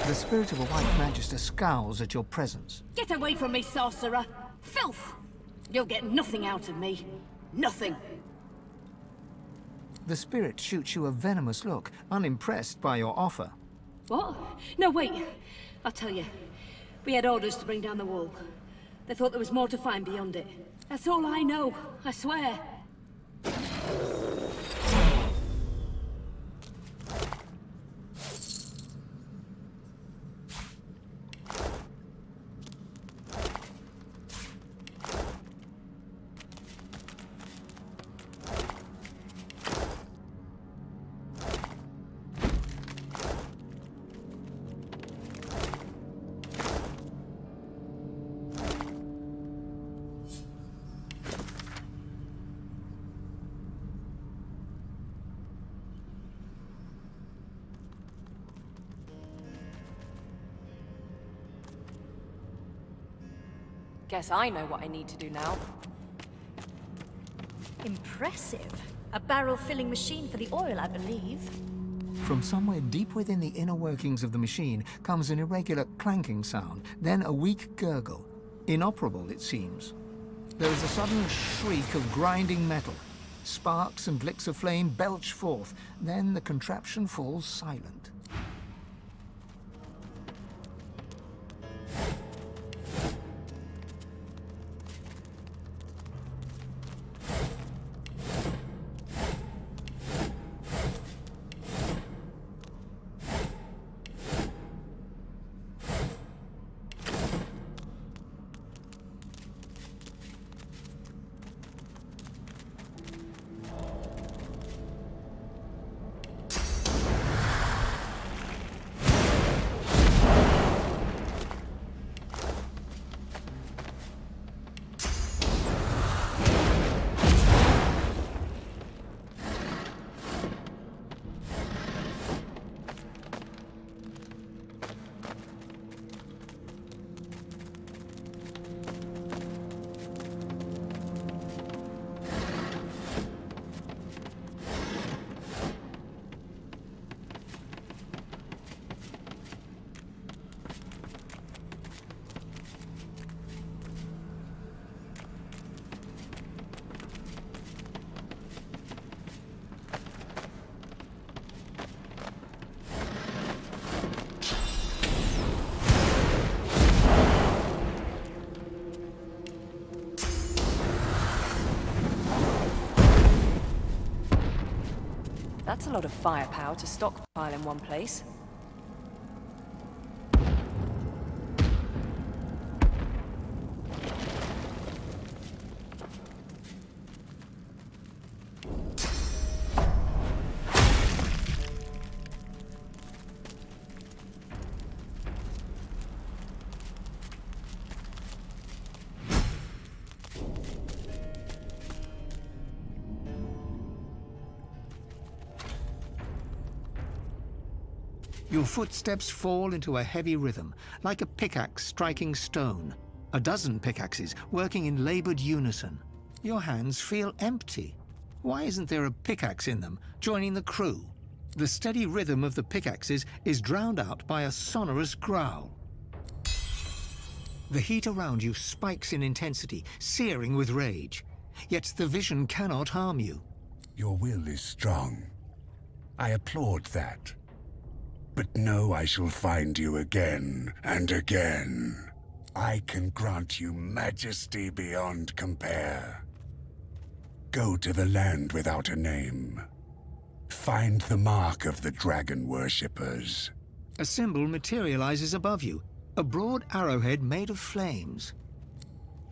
The spirit of a white magister scowls at your presence. Get away from me, sorcerer! Filth! You'll get nothing out of me. Nothing. The spirit shoots you a venomous look, unimpressed by your offer. What? No, wait. I'll tell you. We had orders to bring down the wall. They thought there was more to find beyond it. That's all I know, I swear. Guess I know what I need to do now. Impressive. A barrel-filling machine for the oil, I believe. From somewhere deep within the inner workings of the machine comes an irregular clanking sound, then a weak gurgle. Inoperable, it seems. There is a sudden shriek of grinding metal. Sparks and flicks of flame belch forth, then the contraption falls silent. That's a lot of firepower to stockpile in one place. Your footsteps fall into a heavy rhythm, like a pickaxe striking stone. A dozen pickaxes working in labored unison. Your hands feel empty. Why isn't there a pickaxe in them, joining the crew? The steady rhythm of the pickaxes is drowned out by a sonorous growl. The heat around you spikes in intensity, searing with rage. Yet the vision cannot harm you. Your will is strong. I applaud that. But know I shall find you again and again. I can grant you majesty beyond compare. Go to the land without a name. Find the mark of the dragon worshippers. A symbol materializes above you, a broad arrowhead made of flames.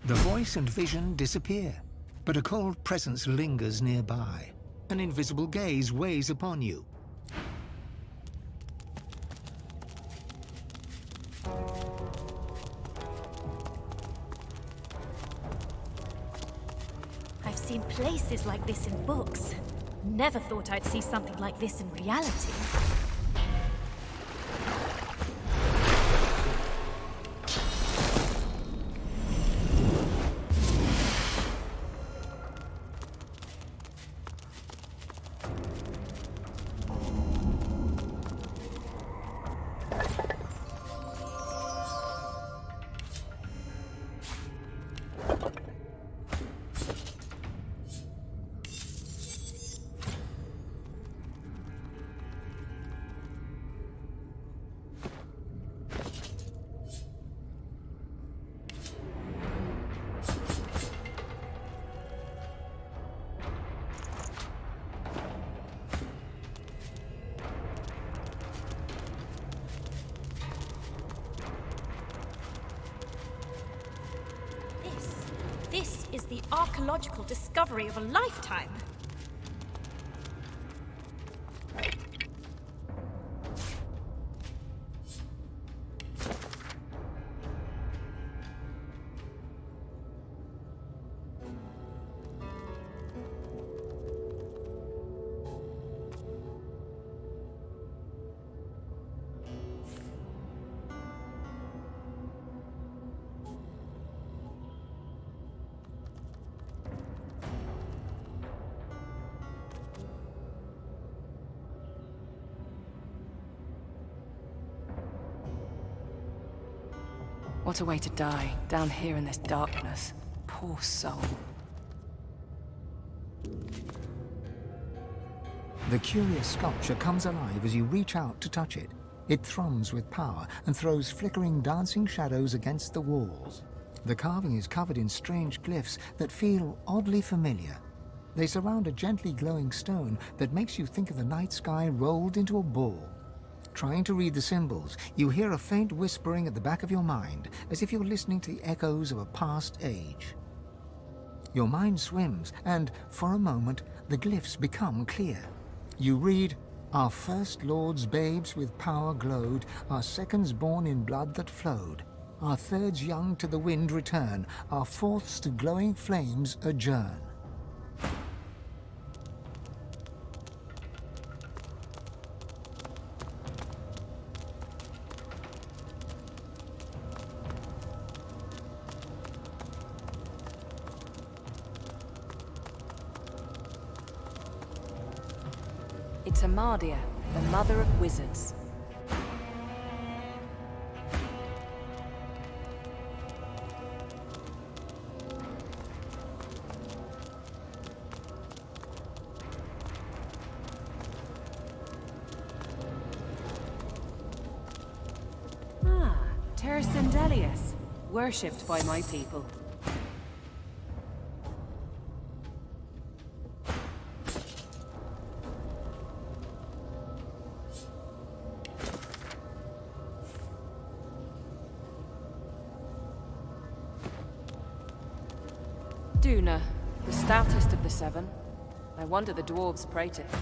The voice and vision disappear, but a cold presence lingers nearby. An invisible gaze weighs upon you. I've seen places like this in books. Never thought I'd see something like this in reality. This is the archaeological discovery of a lifetime. What a way to die, down here in this darkness. Poor soul. The curious sculpture comes alive as you reach out to touch it. It thrums with power and throws flickering, dancing shadows against the walls. The carving is covered in strange glyphs that feel oddly familiar. They surround a gently glowing stone that makes you think of the night sky rolled into a ball. Trying to read the symbols, you hear a faint whispering at the back of your mind, as if you're listening to the echoes of a past age. Your mind swims, and, for a moment, the glyphs become clear. You read, "Our first lords babes with power glowed, our seconds born in blood that flowed. Our thirds young to the wind return, our fourths to glowing flames adjourn." It's Amadia, the mother of wizards. Ah, Terrasendelius, worshipped by my people. Duna, the stoutest of the seven. I wonder the dwarves pray to him.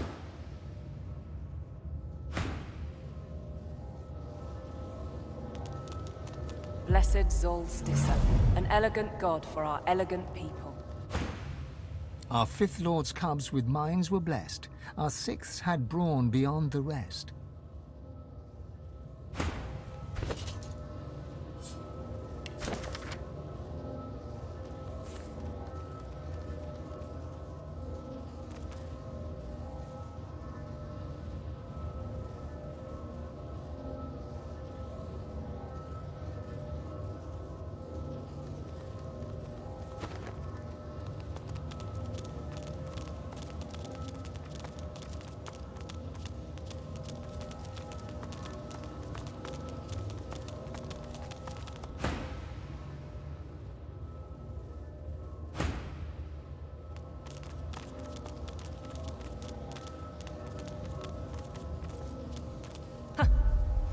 Blessed Zolstissa, an elegant god for our elegant people. Our fifth lord's cubs with minds were blessed. Our sixths had brawn beyond the rest.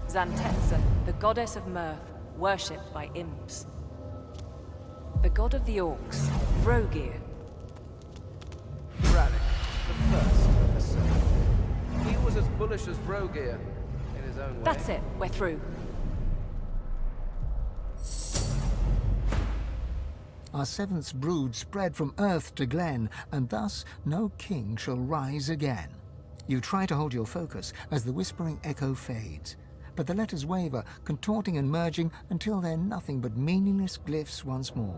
Zantetza, the goddess of mirth, worshipped by imps. The god of the orcs, Vrogir. Ralik, the first of the seven. He was as bullish as Vrogir, in his own way. That's it, we're through. Our seventh brood spread from earth to glen, and thus no king shall rise again. You try to hold your focus as the whispering echo fades, but the letters waver, contorting and merging until they're nothing but meaningless glyphs once more.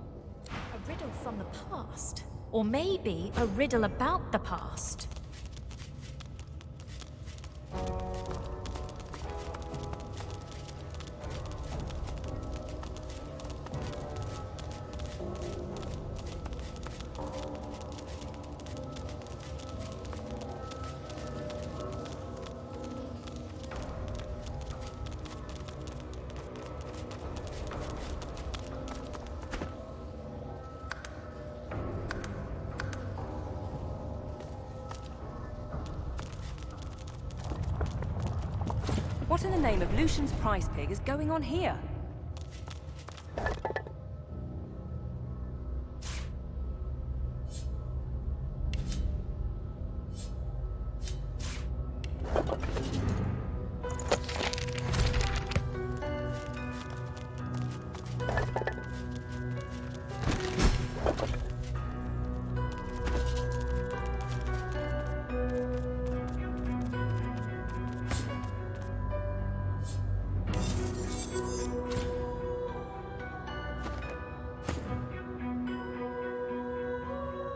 A riddle from the past? Or maybe a riddle about the past? What in the name of Lucian's prize pig is going on here?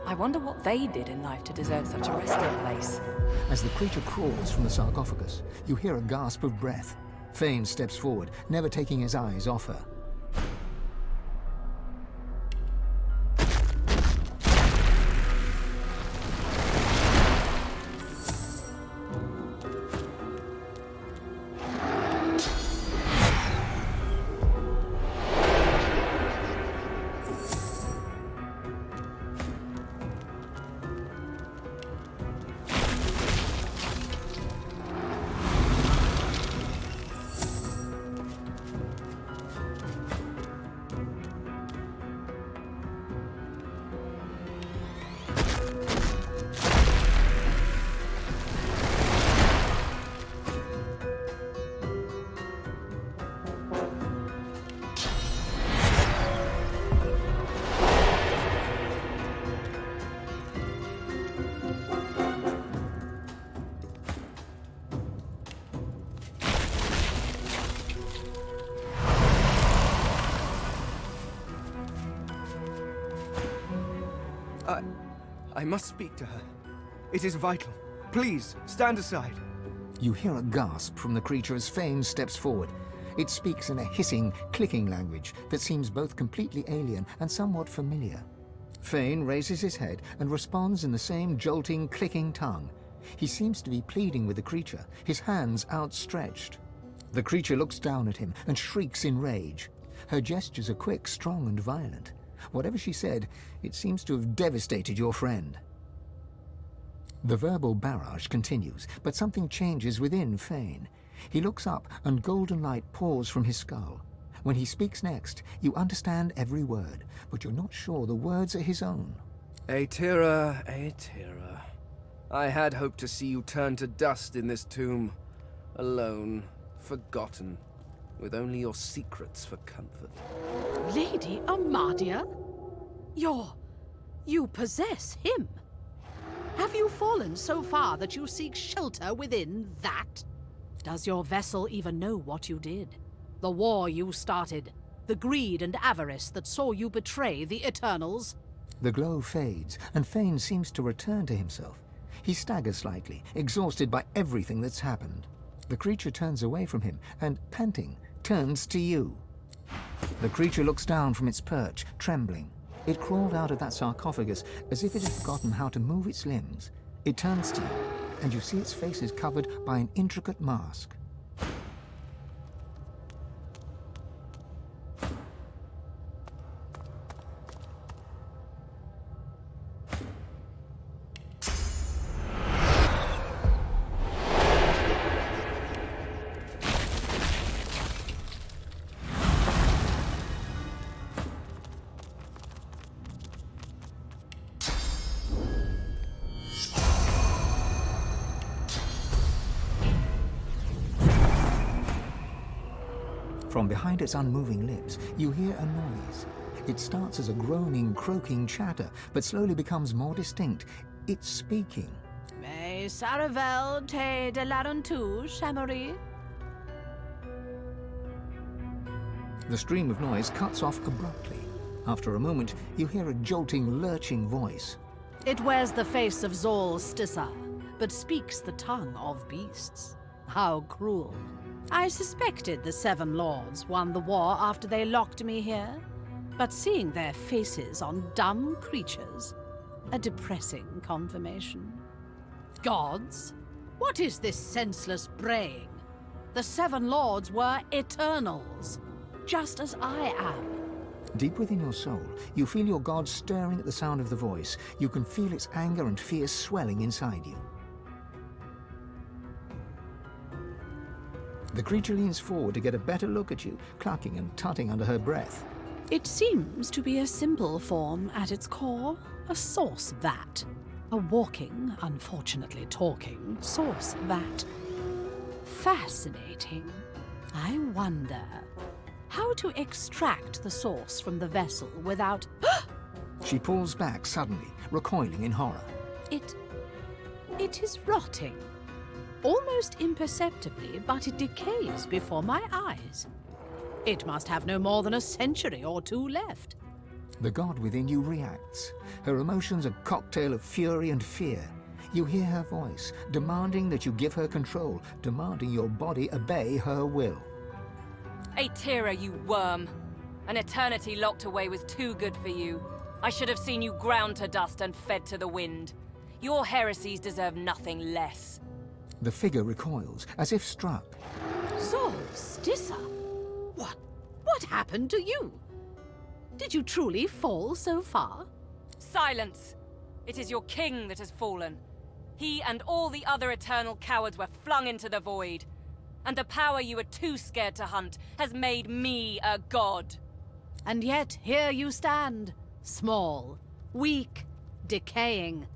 I wonder what they did in life to deserve such a resting place. As the creature crawls from the sarcophagus, you hear a gasp of breath. Fane steps forward, never taking his eyes off her. I must speak to her. It is vital. Please, stand aside. You hear a gasp from the creature as Fane steps forward. It speaks in a hissing, clicking language that seems both completely alien and somewhat familiar. Fane raises his head and responds in the same jolting, clicking tongue. He seems to be pleading with the creature, his hands outstretched. The creature looks down at him and shrieks in rage. Her gestures are quick, strong, and violent. Whatever she said, it seems to have devastated your friend. The verbal barrage continues, but something changes within Fane. He looks up and golden light pours from his skull. When he speaks next, you understand every word, but you're not sure the words are his own. Aetira, Aetira. I had hoped to see you turn to dust in this tomb. Alone, forgotten, with only your secrets for comfort. Lady Amadia? You possess him? Have you fallen so far that you seek shelter within that? Does your vessel even know what you did? The war you started? The greed and avarice that saw you betray the Eternals? The glow fades, and Fane seems to return to himself. He staggers slightly, exhausted by everything that's happened. The creature turns away from him, and, panting, turns to you. The creature looks down from its perch, trembling. It crawled out of that sarcophagus as if it had forgotten how to move its limbs. It turns to you, and you see its face is covered by an intricate mask. From behind its unmoving lips, you hear a noise. It starts as a groaning, croaking chatter, but slowly becomes more distinct. It's speaking. Mais Saravel te de l'arentou, Chamery? The stream of noise cuts off abruptly. After a moment, you hear a jolting, lurching voice. It wears the face of Zol Stissa, but speaks the tongue of beasts. How cruel. I suspected the Seven Lords won the war after they locked me here, but seeing their faces on dumb creatures, a depressing confirmation. Gods? What is this senseless braying? The Seven Lords were Eternals, just as I am. Deep within your soul, you feel your god stirring at the sound of the voice. You can feel its anger and fear swelling inside you. The creature leans forward to get a better look at you, clucking and tutting under her breath. It seems to be a simple form at its core, a sauce vat. A walking, unfortunately talking, sauce vat. Fascinating. I wonder how to extract the sauce from the vessel without... She pulls back suddenly, recoiling in horror. It is rotting. Almost imperceptibly, but it decays before my eyes. It must have no more than a century or two left. The god within you reacts. Her emotions a cocktail of fury and fear. You hear her voice, demanding that you give her control, demanding your body obey her will. Aetera, you worm! An eternity locked away was too good for you. I should have seen you ground to dust and fed to the wind. Your heresies deserve nothing less. The figure recoils, as if struck. Zol Stissa? What happened to you? Did you truly fall so far? Silence! It is your king that has fallen. He and all the other eternal cowards were flung into the void. And the power you were too scared to hunt has made me a god. And yet, here you stand. Small, weak, decaying.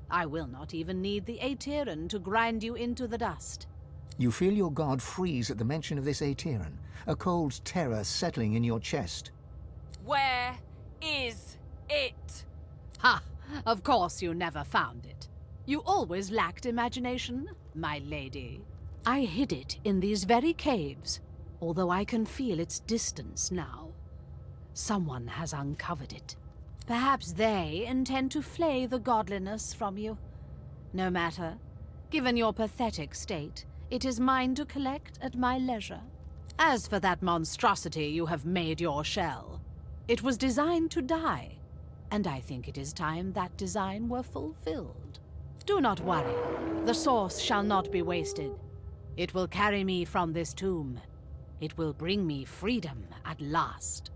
I will not even need the Aeteran to grind you into the dust. You feel your god freeze at the mention of this Aeteran, a cold terror settling in your chest. Where is it? Ha! Of course you never found it. You always lacked imagination, my lady. I hid it in these very caves, although I can feel its distance now. Someone has uncovered it. Perhaps they intend to flay the godliness from you. No matter. Given your pathetic state, it is mine to collect at my leisure. As for that monstrosity you have made your shell, it was designed to die, and I think it is time that design were fulfilled. Do not worry. The source shall not be wasted. It will carry me from this tomb. It will bring me freedom at last.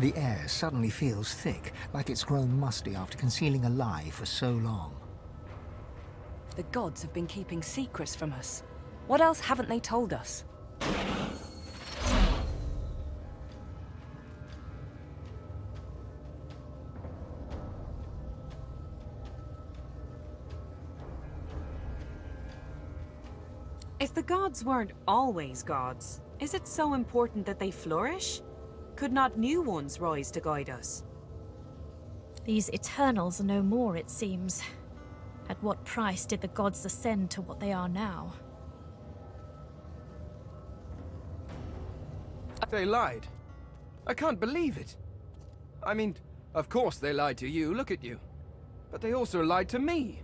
The air suddenly feels thick, like it's grown musty after concealing a lie for so long. The gods have been keeping secrets from us. What else haven't they told us? If the gods weren't always gods, is it so important that they flourish? Could not new ones rise to guide us? These Eternals are no more, it seems. At what price did the gods ascend to what they are now? They lied. I can't believe it. I mean, of course they lied to you, look at you. But they also lied to me.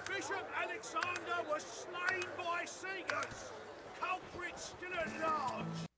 Bishop Alexander was slain by Seekers. Culprits still at large.